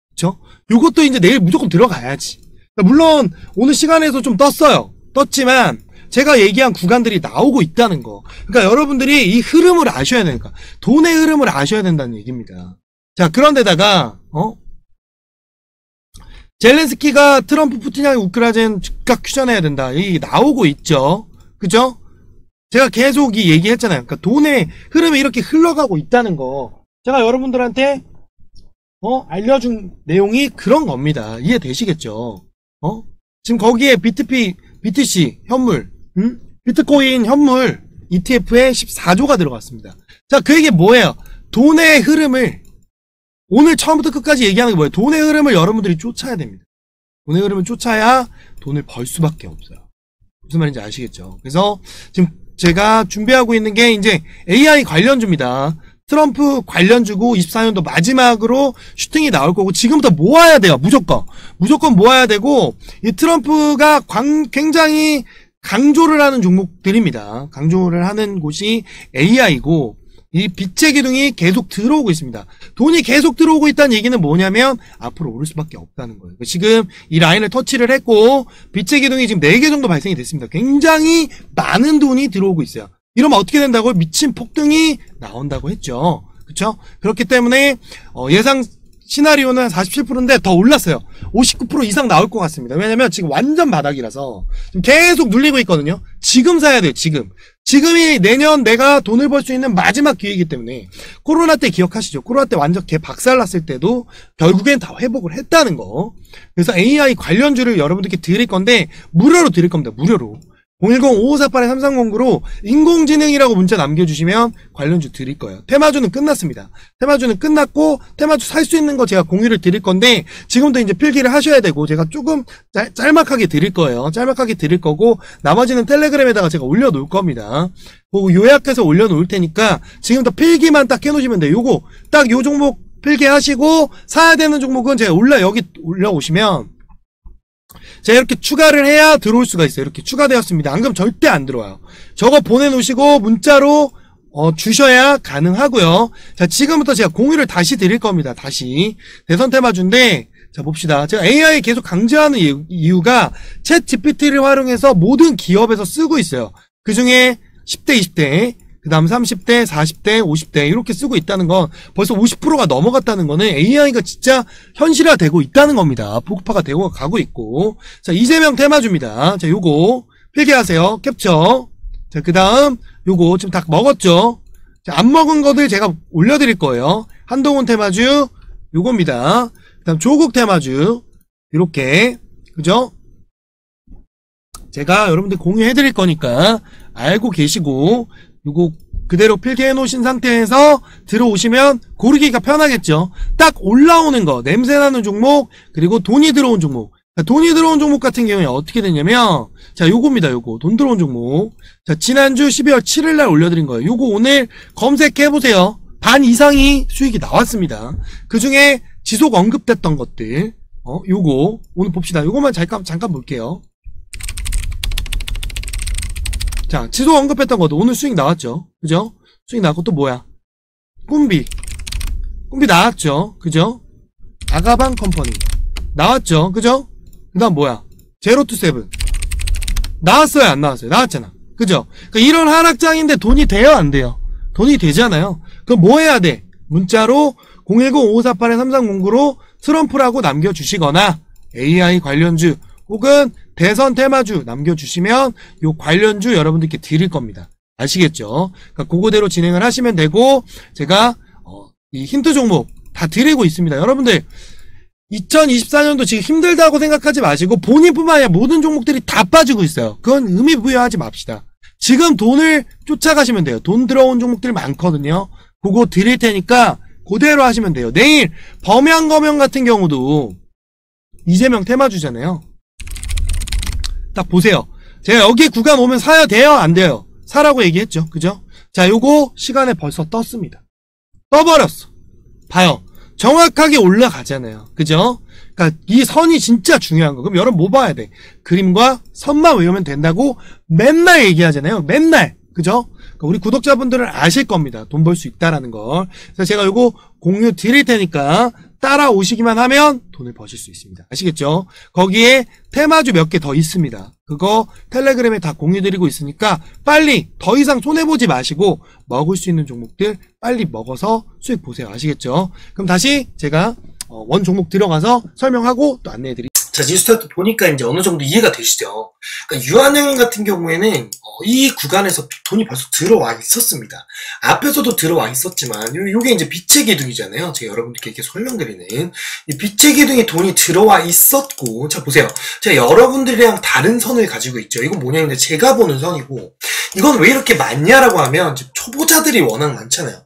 그쵸? 요것도 이제 내일 무조건 들어가야지. 물론, 오늘 시간에서 좀 떴어요. 떴지만, 제가 얘기한 구간들이 나오고 있다는 거. 그러니까 여러분들이 이 흐름을 아셔야 되니까. 돈의 흐름을 아셔야 된다는 얘기입니다. 자, 그런데다가, 젤렌스키가 트럼프 푸틴이 우크라이나 즉각 휴전해야 된다. 이게 나오고 있죠. 그죠? 제가 계속 이 얘기했잖아요. 그러니까 돈의 흐름이 이렇게 흘러가고 있다는 거. 제가 여러분들한테, 알려준 내용이 그런 겁니다. 이해되시겠죠? 지금 거기에 BTC 현물, 비트코인 현물 ETF에 14조가 들어갔습니다. 자, 그 얘기 뭐예요? 돈의 흐름을 오늘 처음부터 끝까지 얘기하는 게 뭐예요? 돈의 흐름을 여러분들이 쫓아야 됩니다. 돈의 흐름을 쫓아야 돈을 벌 수밖에 없어요. 무슨 말인지 아시겠죠? 그래서 지금 제가 준비하고 있는 게 이제 AI 관련주입니다. 트럼프 관련주고 24년도 마지막으로 슈팅이 나올 거고 지금부터 모아야 돼요. 무조건 모아야 되고 이 트럼프가 굉장히 강조를 하는 종목들입니다. 강조를 하는 곳이 AI고 이 빛의 기둥이 계속 들어오고 있습니다. 돈이 계속 들어오고 있다는 얘기는 뭐냐면 앞으로 오를 수밖에 없다는 거예요. 지금 이 라인을 터치를 했고 빛의 기둥이 지금 4개 정도 발생이 됐습니다. 굉장히 많은 돈이 들어오고 있어요. 이러면 어떻게 된다고요? 미친 폭등이 나온다고 했죠. 그쵸? 그렇기 때문에 예상 시나리오는 47%인데 더 올랐어요. 59% 이상 나올 것 같습니다. 왜냐면 지금 완전 바닥이라서 지금 계속 눌리고 있거든요. 지금 사야 돼요. 지금이 내년 내가 돈을 벌 수 있는 마지막 기회이기 때문에 코로나 때 기억하시죠? 코로나 때 완전 개 박살났을 때도 결국엔 다 회복을 했다는 거. 그래서 AI 관련주를 여러분들께 드릴 건데 무료로 드릴 겁니다. 무료로. 010-5548-3309로 인공지능이라고 문자 남겨주시면 관련주 드릴 거예요. 테마주는 끝났습니다. 테마주는 끝났고 테마주 살 수 있는 거 제가 공유를 드릴 건데 지금도 이제 필기를 하셔야 되고 제가 조금 짤막하게 드릴 거예요. 짤막하게 드릴 거고 나머지는 텔레그램에다가 제가 올려놓을 겁니다. 그리고 요약해서 올려놓을 테니까 지금부터 필기만 딱 해놓으시면 돼요. 요거 딱 요 종목 필기하시고 사야 되는 종목은 제가 여기 올려오시면 제가 이렇게 추가를 해야 들어올 수가 있어요. 이렇게 추가되었습니다. 안 그러면 절대 안 들어와요. 저거 보내놓으시고 문자로 주셔야 가능하고요. 자, 지금부터 제가 공유를 다시 드릴 겁니다. 다시 대선 테마주인데 자 봅시다. 제가 AI 계속 강조하는 이유가 챗 GPT를 활용해서 모든 기업에서 쓰고 있어요. 그 중에 10대, 20대 그 다음 30대, 40대, 50대 이렇게 쓰고 있다는 건 벌써 50%가 넘어갔다는 거는 AI가 진짜 현실화되고 있다는 겁니다. 보급화가 되고 가고 있고. 자, 이재명 테마주입니다. 자, 요거 필기하세요. 캡처. 자, 그 다음 요거 지금 다 먹었죠. 자, 안 먹은 것들 제가 올려드릴 거예요. 한동훈 테마주 요겁니다. 그 다음 조국 테마주 이렇게 그죠? 제가 여러분들 공유해드릴 거니까 알고 계시고 요거 그대로 필기해 놓으신 상태에서 들어오시면 고르기가 편하겠죠. 딱 올라오는 거, 냄새나는 종목, 그리고 돈이 들어온 종목. 돈이 들어온 종목 같은 경우에 어떻게 됐냐면, 자, 요겁니다, 요거. 돈 들어온 종목. 자, 지난주 12월 7일날 올려드린 거예요. 요거 오늘 검색해보세요. 반 이상이 수익이 나왔습니다. 그 중에 지속 언급됐던 것들, 요거, 오늘 봅시다. 요거만 잠깐 볼게요. 자, 지속 언급했던 것도 오늘 수익 나왔죠. 그죠? 수익 나왔고 또 뭐야? 꿈비 나왔죠. 그죠? 아가방 컴퍼니 나왔죠. 그죠? 그 다음 뭐야? 제로투세븐 나왔어요? 안 나왔어요? 나왔잖아. 그죠? 그러니까 이런 하락장인데 돈이 돼요? 안 돼요? 돈이 되잖아요. 그럼 뭐 해야 돼? 문자로 010-5548-3309로 트럼프라고 남겨주시거나 AI 관련주 혹은 대선 테마주 남겨주시면 요 관련주 여러분들께 드릴 겁니다. 아시겠죠? 그러니까 그거대로 진행을 하시면 되고 제가 이 힌트 종목 다 드리고 있습니다. 여러분들 2024년도 지금 힘들다고 생각하지 마시고 본인뿐만 아니라 모든 종목들이 다 빠지고 있어요. 그건 의미 부여하지 맙시다. 지금 돈을 쫓아가시면 돼요. 돈 들어온 종목들 많거든요. 그거 드릴 테니까 그대로 하시면 돼요. 내일 범양검영 같은 경우도 이재명 테마주잖아요. 딱 보세요. 제가 여기 구간 오면 사야 돼요? 안 돼요? 사라고 얘기했죠. 그죠? 자, 요거 시간에 벌써 떴습니다. 떠버렸어. 봐요. 정확하게 올라가잖아요. 그죠? 그러니까 이 선이 진짜 중요한 거. 그럼 여러분 뭐 봐야 돼? 그림과 선만 외우면 된다고 맨날 얘기하잖아요. 맨날. 그죠? 그러니까 우리 구독자분들은 아실 겁니다. 돈 벌 수 있다라는 걸. 그래서 제가 이거 공유 드릴 테니까 따라오시기만 하면 돈을 버실 수 있습니다. 아시겠죠? 거기에 테마주 몇 개 더 있습니다. 그거 텔레그램에 다 공유 드리고 있으니까 빨리 더 이상 손해보지 마시고 먹을 수 있는 종목들 빨리 먹어서 수익 보세요. 아시겠죠? 그럼 다시 제가 원 종목 들어가서 설명하고 또 안내해 드릴게요. 자, 뉴스타트 보니까 이제 어느 정도 이해가 되시죠? 그러니까 유한양행 같은 경우에는 이 구간에서 돈이 벌써 들어와 있었습니다. 앞에서도 들어와 있었지만 요게 이제 빛의 기둥이잖아요. 제가 여러분들께 이렇게 설명드리는 이 빛의 기둥에 돈이 들어와 있었고, 자 보세요. 제가 여러분들이랑 다른 선을 가지고 있죠. 이건 뭐냐면 제가 보는 선이고, 이건 왜 이렇게 많냐라고 하면 초보자들이 워낙 많잖아요.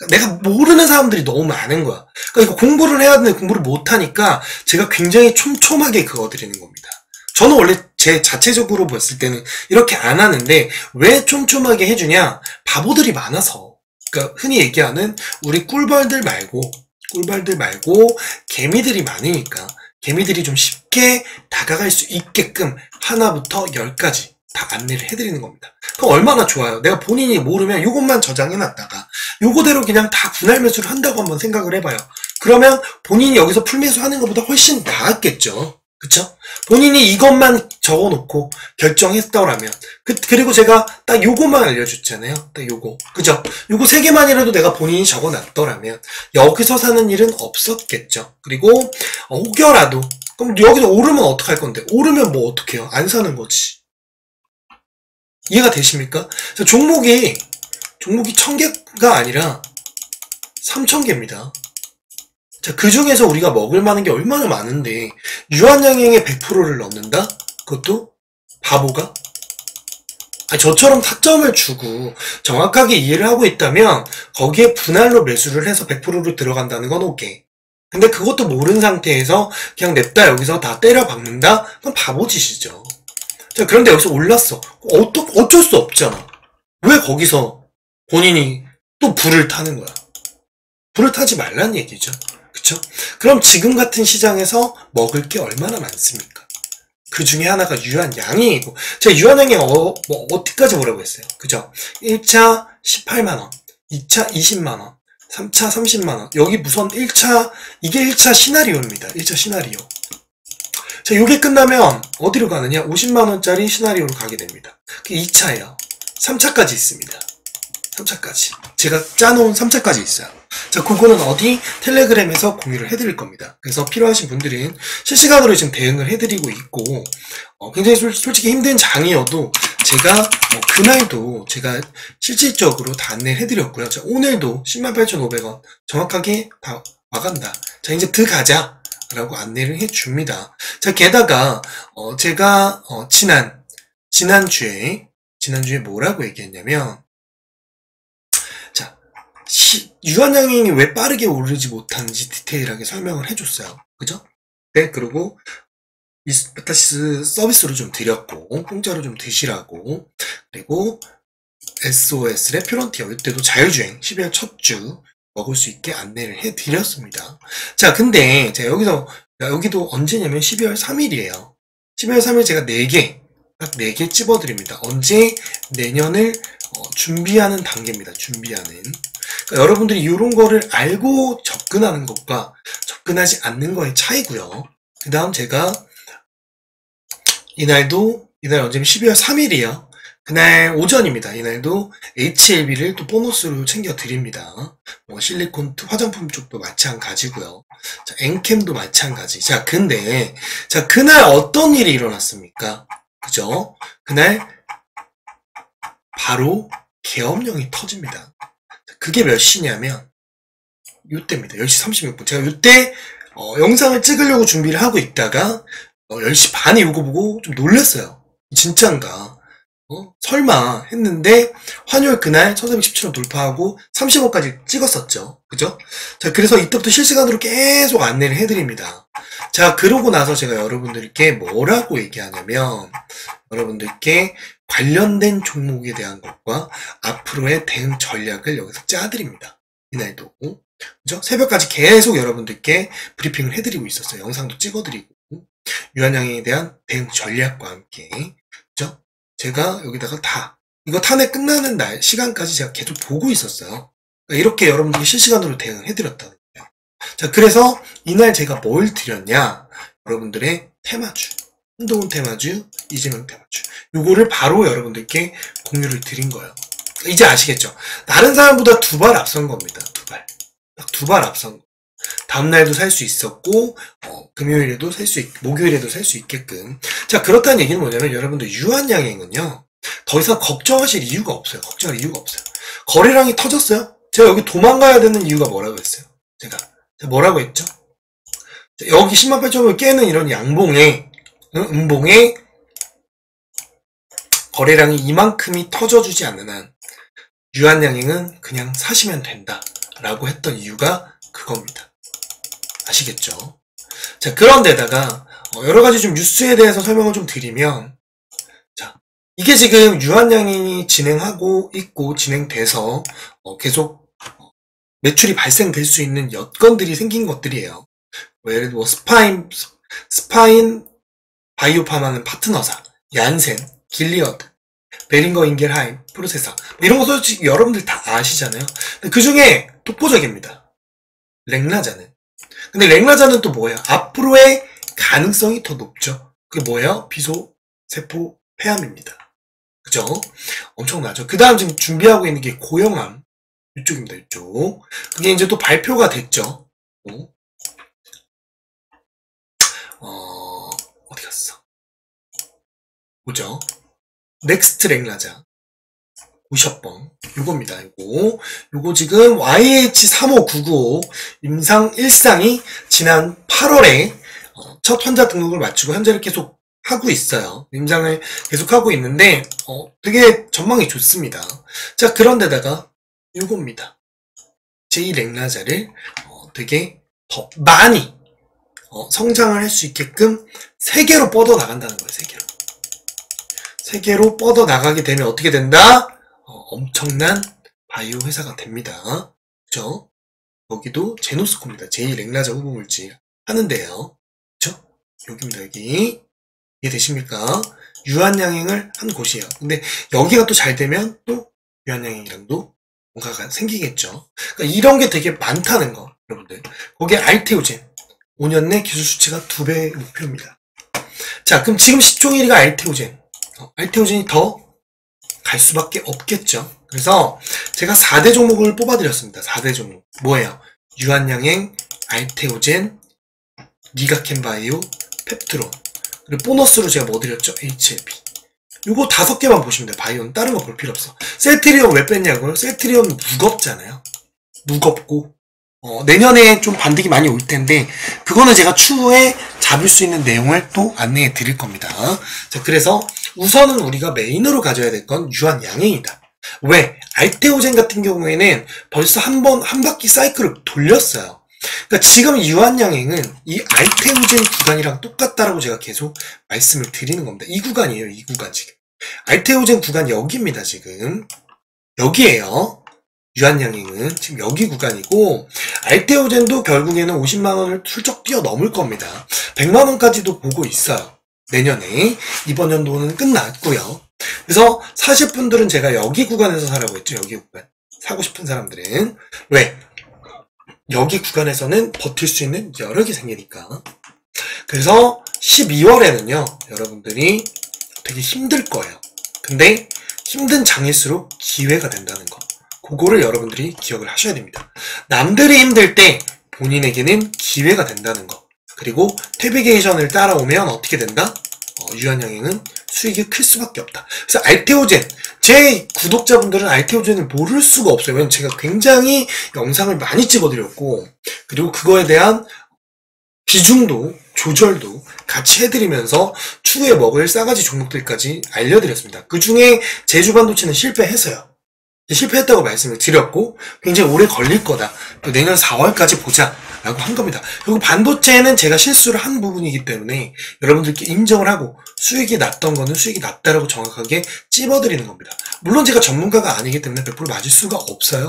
내가 모르는 사람들이 너무 많은 거야. 그러니까 이거 공부를 해야 되는데 공부를 못하니까 제가 굉장히 촘촘하게 그어드리는 겁니다. 저는 원래 제 자체적으로 봤을 때는 이렇게 안 하는데 왜 촘촘하게 해주냐? 바보들이 많아서. 그러니까 흔히 얘기하는 우리 꿀벌들 말고 개미들이 많으니까 개미들이 좀 쉽게 다가갈 수 있게끔 하나부터 10까지 다 안내를 해드리는 겁니다. 그럼 얼마나 좋아요. 내가 본인이 모르면 요것만 저장해놨다가 요거대로 그냥 다 분할 매수를 한다고 한번 생각을 해봐요. 그러면 본인이 여기서 풀매수 하는 것보다 훨씬 나았겠죠. 그쵸? 본인이 이것만 적어놓고 결정했더라면 그리고 제가 딱 요것만 알려줬잖아요. 딱 요거. 그죠? 요거 3개만이라도 내가 본인이 적어놨더라면 여기서 사는 일은 없었겠죠. 그리고 혹여라도 그럼 여기서 오르면 어떡할 건데? 오르면 뭐 어떡해요? 안 사는 거지. 이해가 되십니까? 종목이 1000개가 아니라 3000개입니다. 자, 그 중에서 우리가 먹을 만한 게 얼마나 많은데, 유한양행에 100%를 넣는다? 그것도 바보가? 저처럼 타점을 주고 정확하게 이해를 하고 있다면, 거기에 분할로 매수를 해서 100%로 들어간다는 건 오케이. 근데 그것도 모르는 상태에서 그냥 냅다 여기서 다 때려 박는다? 그건 바보짓이죠. 자, 그런데 여기서 올랐어. 어쩔 수 없잖아. 왜 거기서 본인이 또 불을 타는 거야? 불을 타지 말란 얘기죠. 그쵸? 그럼 지금 같은 시장에서 먹을 게 얼마나 많습니까? 그 중에 하나가 유한양행이고, 제가 유한양행 어디까지 보라고 했어요? 그죠? 1차 18만원, 2차 20만원, 3차 30만원. 여기 무선 1차, 이게 1차 시나리오입니다. 1차 시나리오. 자, 요게 끝나면 어디로 가느냐? 50만원짜리 시나리오로 가게 됩니다. 그게 2차예요. 3차까지 있습니다. 3차까지. 제가 짜놓은 3차까지 있어요. 자, 그거는 어디? 텔레그램에서 공유를 해드릴 겁니다. 그래서 필요하신 분들은 실시간으로 지금 대응을 해드리고 있고, 굉장히 솔직히 힘든 장이어도 제가 그날도 제가 실질적으로 다 안내를 해드렸고요. 자, 오늘도 108,500원 정확하게 다 와간다. 자, 이제 들어가자 라고 안내를 해줍니다. 자, 게다가 제가 지난주에 뭐라고 얘기했냐면, 자, 유한양행이 왜 빠르게 오르지 못하는지 디테일하게 설명을 해줬어요. 그죠? 네, 그리고 메타시스 서비스로 좀 드렸고, 공짜로 좀 드시라고, 그리고 SOS 레퓨런티어 이때도 자율주행 12월 첫 주 먹을 수 있게 안내를 해드렸습니다. 자, 근데 제가 여기도 언제냐면 12월 3일이에요. 12월 3일 제가 4개, 딱 4개 찝어드립니다. 언제? 내년을 준비하는 단계입니다. 준비하는. 그러니까 여러분들이 이런 거를 알고 접근하는 것과 접근하지 않는 거의 차이고요. 그 다음 제가 이날 언제면 12월 3일이에요. 그날 오전입니다. 이날도 HLB를 또 보너스로 챙겨드립니다. 실리콘 화장품 쪽도 마찬가지고요. 자, 엔캠도 마찬가지. 자, 근데 그날 어떤 일이 일어났습니까? 그죠? 그날 바로 계엄령이 터집니다. 그게 몇 시냐면 요때입니다. 10시 36분. 제가 요때 영상을 찍으려고 준비를 하고 있다가 10시 반에 이거 보고 좀 놀랐어요. 진짠가? 설마 했는데 환율 그날 1417원 돌파하고 30원까지 찍었었죠. 그죠? 자, 그래서 이때부터 실시간으로 계속 안내를 해드립니다. 자, 그러고 나서 제가 여러분들께 뭐라고 얘기하냐면, 여러분들께 관련된 종목에 대한 것과 앞으로의 대응 전략을 여기서 짜드립니다. 이날도. 그죠? 새벽까지 계속 여러분들께 브리핑을 해드리고 있었어요. 영상도 찍어드리고, 유한양행에 대한 대응 전략과 함께. 그죠? 제가 여기다가 다 이거 탄핵 끝나는 날 시간까지 제가 계속 보고 있었어요. 그러니까 이렇게 여러분들이 실시간으로 대응해드렸다는 거예요. 자, 그래서 이날 제가 뭘 드렸냐? 여러분들의 테마주, 한동훈 테마주, 이재명 테마주, 요거를 바로 여러분들께 공유를 드린 거예요. 이제 아시겠죠? 다른 사람보다 2발 앞선 겁니다. 2발. 딱 2발 앞선 거. 다음날도 살 수 있었고, 금요일에도 살 수 목요일에도 살 수 있게끔. 자, 그렇다는 얘기는 뭐냐면, 여러분들, 유한양행은요, 더 이상 걱정하실 이유가 없어요. 걱정할 이유가 없어요. 거래량이 터졌어요? 제가 여기 도망가야 되는 이유가 뭐라고 했어요? 제가 뭐라고 했죠? 자, 여기 10만 8천원을 깨는 이런 양봉에, 음봉에, 거래량이 이만큼이 터져주지 않는 한, 유한양행은 그냥 사시면 된다. 라고 했던 이유가 그겁니다. 아시겠죠? 자, 그런데다가 여러가지 좀 뉴스에 대해서 설명을 좀 드리면, 자, 이게 지금 유한양행이 진행하고 있고 진행돼서 계속 매출이 발생될 수 있는 여건들이 생긴 것들이에요. 예를 들어 스파인 바이오팜하는 파트너사, 얀센, 길리어드, 베링거 인겔하임, 프로세서 이런 거 솔직히 여러분들 다 아시잖아요. 그 중에 독보적입니다. 렉나자는. 근데 렉나자는 또 뭐예요? 앞으로의 가능성이 더 높죠. 그게 뭐예요? 비소세포 폐암입니다. 그죠? 엄청나죠. 그 다음 지금 준비하고 있는 게 고형암. 이쪽입니다. 이쪽. 그게 이제 또 발표가 됐죠. 어디 갔어? 보죠. 넥스트 렉나자. 오셔뻥. 요겁니다. 요거 지금 YH35995 임상 1상이 지난 8월에 첫 환자 등록을 마치고 현재를 계속 하고 있어요. 임상을 계속 하고 있는데 되게 전망이 좋습니다. 자, 그런데다가 요겁니다. 제2렉나자를 되게 더 많이 성장을 할 수 있게끔 세계로 뻗어 나간다는 거예요. 세계로 뻗어 나가게 되면 어떻게 된다? 엄청난 바이오 회사가 됩니다. 그죠? 여기도 제노스코입니다. 제2렉나자 후보물질 하는데요. 그죠? 여기입니다. 여기. 이해되십니까? 유한양행을 한 곳이에요. 근데 여기가 또 잘 되면 또 유한양행이랑도 뭔가가 생기겠죠. 그러니까 이런 게 되게 많다는 거, 여러분들. 거기에 알테오젠. 5년 내 기술 수치가 2배 목표입니다. 자, 그럼 지금 10종 1위가 알테오젠. 알테오젠이 더 갈 수밖에 없겠죠. 그래서 제가 4대 종목을 뽑아드렸습니다. 4대 종목. 뭐예요? 유한양행, 알테오젠, 니가켄바이오, 펩트론. 그리고 보너스로 제가 뭐 드렸죠? HLP. 요거 5개만 보시면 돼요. 바이오는 다른 거 볼 필요 없어. 셀트리온 왜 뺐냐고요? 셀트리온 무겁잖아요. 무겁고 내년에 좀 반등이 많이 올 텐데 그거는 제가 추후에 잡을 수 있는 내용을 또 안내해 드릴 겁니다. 자, 그래서 우선은 우리가 메인으로 가져야 될 건 유한양행이다. 왜? 알테오젠 같은 경우에는 벌써 한 바퀴 사이클을 돌렸어요. 그러니까 지금 유한양행은 이 알테오젠 구간이랑 똑같다라고 제가 계속 말씀을 드리는 겁니다. 이 구간이에요. 이 구간 지금. 알테오젠 구간 여기입니다. 지금. 여기에요. 유한양행은 지금 여기 구간이고 알테오젠도 결국에는 50만원을 훌쩍 뛰어넘을 겁니다. 100만원까지도 보고 있어요. 내년에. 이번 연도는 끝났고요. 그래서 사실 분들은 제가 여기 구간에서 사라고 했죠. 여기 구간. 사고 싶은 사람들은. 왜? 여기 구간에서는 버틸 수 있는 여력이 생기니까. 그래서 12월에는요. 여러분들이 되게 힘들 거예요. 근데 힘든 장일수록 기회가 된다는 거. 그거를 여러분들이 기억을 하셔야 됩니다. 남들이 힘들 때 본인에게는 기회가 된다는 거. 그리고 태비게이션을 따라오면 어떻게 된다? 유한양행은 수익이 클 수밖에 없다. 그래서 알테오젠, 제 구독자분들은 알테오젠을 모를 수가 없어요. 왜냐면 제가 굉장히 영상을 많이 찍어드렸고 그리고 그거에 대한 비중도 조절도 같이 해드리면서 추후에 먹을 싸가지 종목들까지 알려드렸습니다. 그 중에 제주반도체는 실패했어요. 실패했다고 말씀을 드렸고 굉장히 오래 걸릴 거다. 또 내년 4월까지 보자 라고 한 겁니다. 그리고 반도체는 제가 실수를 한 부분이기 때문에 여러분들께 인정을 하고 수익이 났던 거는 수익이 났다라고 정확하게 찝어드리는 겁니다. 물론 제가 전문가가 아니기 때문에 100% 맞을 수가 없어요.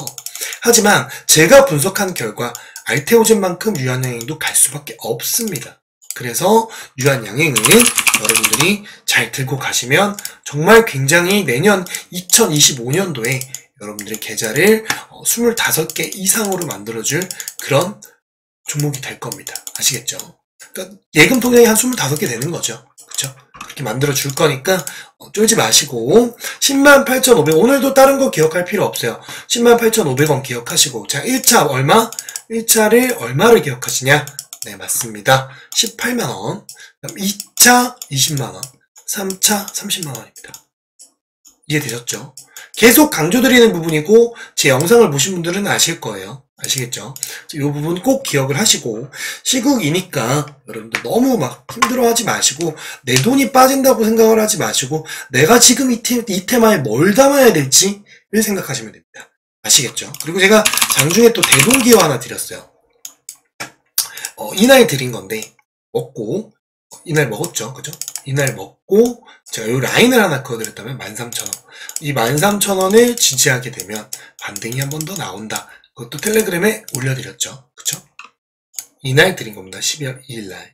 하지만 제가 분석한 결과 알테오젠만큼 유한양행도 갈 수밖에 없습니다. 그래서 유한양행은 여러분들이 잘 들고 가시면 정말 굉장히 내년 2025년도에 여러분들의 계좌를 25개 이상으로 만들어줄 그런 종목이 될 겁니다. 아시겠죠? 그러니까 예금 통장이 한 25개 되는 거죠. 그쵸? 그렇게 만들어줄 거니까 쫄지 마시고 108,500원 오늘도 다른 거 기억할 필요 없어요. 108,500원 기억하시고 자 1차 얼마? 1차를 얼마를 기억하시냐? 네 맞습니다. 18만원 2차 20만원 3차 30만원입니다. 이해되셨죠? 계속 강조드리는 부분이고 제 영상을 보신 분들은 아실 거예요. 아시겠죠? 이 부분 꼭 기억을 하시고 시국이니까 여러분들 너무 막 힘들어하지 마시고 내 돈이 빠진다고 생각을 하지 마시고 내가 지금 이 테마에 뭘 담아야 될지를 생각하시면 됩니다. 아시겠죠? 그리고 제가 장중에 또 대동기호 하나 드렸어요. 이날 드린 건데 먹고 이날 먹었죠. 그죠? 이날 먹고 제가 이 라인을 하나 그어드렸다면 13,000원 이 13,000원을 지지하게 되면 반등이 한 번 더 나온다. 그것도 텔레그램에 올려드렸죠. 그쵸? 이날 드린 겁니다. 12월 2일날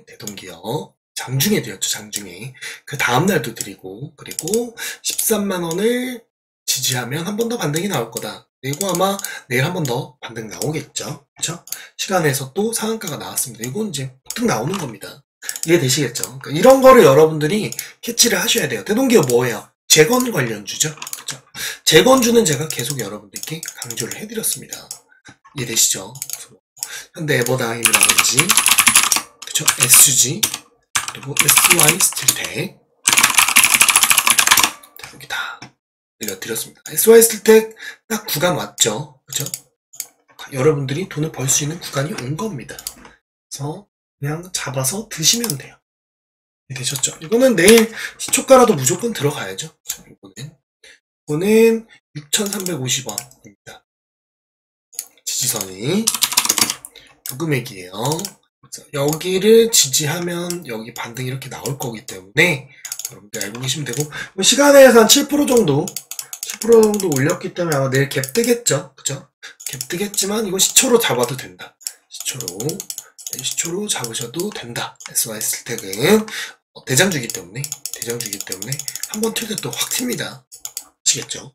대동기업 장중에 드렸죠. 장중에 그 다음날도 드리고 그리고 13만원을 지지하면 한 번 더 반등이 나올 거다. 그리고 아마 내일 한 번 더 반등 나오겠죠. 그쵸? 시간에서 또 상한가가 나왔습니다. 이건 이제 폭등 나오는 겁니다. 이해되시겠죠? 그러니까 이런 거를 여러분들이 캐치를 하셔야 돼요. 대동기업 뭐예요? 재건 관련주죠. 그죠? 재건주는 제가 계속 여러분들께 강조를 해드렸습니다. 이해되시죠? 현대 에버다임이라든지, 그죠? SG, 그리고 SY 스틸텍. 자, 여기 다 알려드렸습니다. SY 스틸텍 딱 구간 왔죠? 그죠? 여러분들이 돈을 벌 수 있는 구간이 온 겁니다. 그래서 그냥 잡아서 드시면 돼요. 되셨죠? 이거는 내일 시초가라도 무조건 들어가야죠. 이거는 6,350원입니다. 지지선이 이 금액이에요. 여기를 지지하면 여기 반등이 이렇게 나올 거기 때문에 여러분들 알고 계시면 되고 시간에서 한 7% 정도 10% 정도 올렸기 때문에 아마 내일 갭 뜨겠죠. 그죠? 갭 뜨겠지만 이거 시초로 잡아도 된다. 시초로 잡으셔도 된다. SY 스틸텍은 대장주기 때문에 한번 틀 때 또 확 튑니다. 아시겠죠?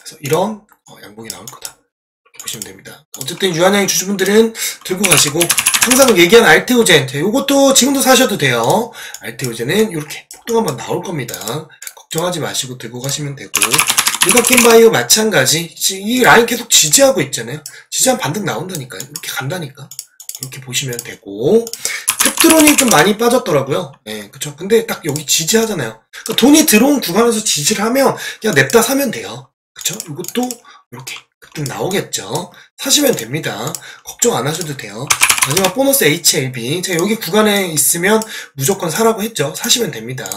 그래서 이런 양봉이 나올 거다. 이렇게 보시면 됩니다. 어쨌든 유한양행 주주분들은 들고 가시고 항상 얘기한 알테오젠 이것도 지금도 사셔도 돼요. 알테오젠은 이렇게 폭등 한번 나올 겁니다. 걱정하지 마시고 들고 가시면 되고 리가켄바이오 마찬가지 이 라인 계속 지지하고 있잖아요. 지지한 반등 나온다니까요. 이렇게 간다니까. 이렇게 보시면 되고 펩트론이 좀 많이 빠졌더라고요. 네, 그쵸. 근데 딱 여기 지지하잖아요. 그러니까 돈이 들어온 구간에서 지지를 하면 그냥 냅다 사면 돼요. 그쵸? 이것도 이렇게 급등 나오겠죠. 사시면 됩니다. 걱정 안 하셔도 돼요. 마지막 보너스 HLB 제가 여기 구간에 있으면 무조건 사라고 했죠. 사시면 됩니다.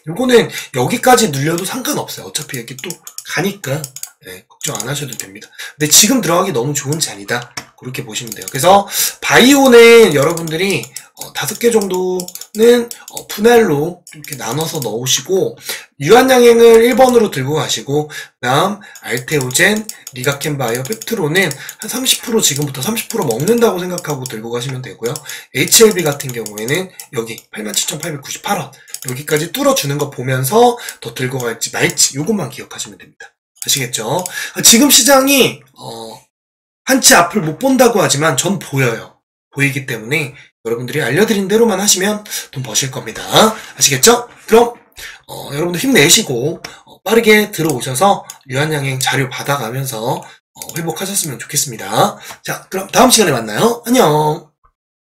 요거는 여기까지 눌려도 상관없어요. 어차피 여기 또 가니까 네, 걱정 안 하셔도 됩니다. 근데 지금 들어가기 너무 좋은 자리다. 그렇게 보시면 돼요. 그래서 바이오는 여러분들이 5개 정도는 분할로 이렇게 나눠서 넣으시고 유한양행을 1번으로 들고 가시고 그다음 알테오젠, 리가켄바이오, 펩트론은 한 30% 지금부터 30% 먹는다고 생각하고 들고 가시면 되고요. HLB 같은 경우에는 여기 87,898원 여기까지 뚫어주는 거 보면서 더 들고 갈지 말지 이것만 기억하시면 됩니다. 아시겠죠? 지금 시장이 한치 앞을 못 본다고 하지만 전 보여요. 보이기 때문에 여러분들이 알려드린 대로만 하시면 돈 버실 겁니다. 아시겠죠? 그럼 여러분들 힘내시고 빠르게 들어오셔서 유한양행 자료 받아가면서 회복하셨으면 좋겠습니다. 자, 그럼 다음 시간에 만나요. 안녕.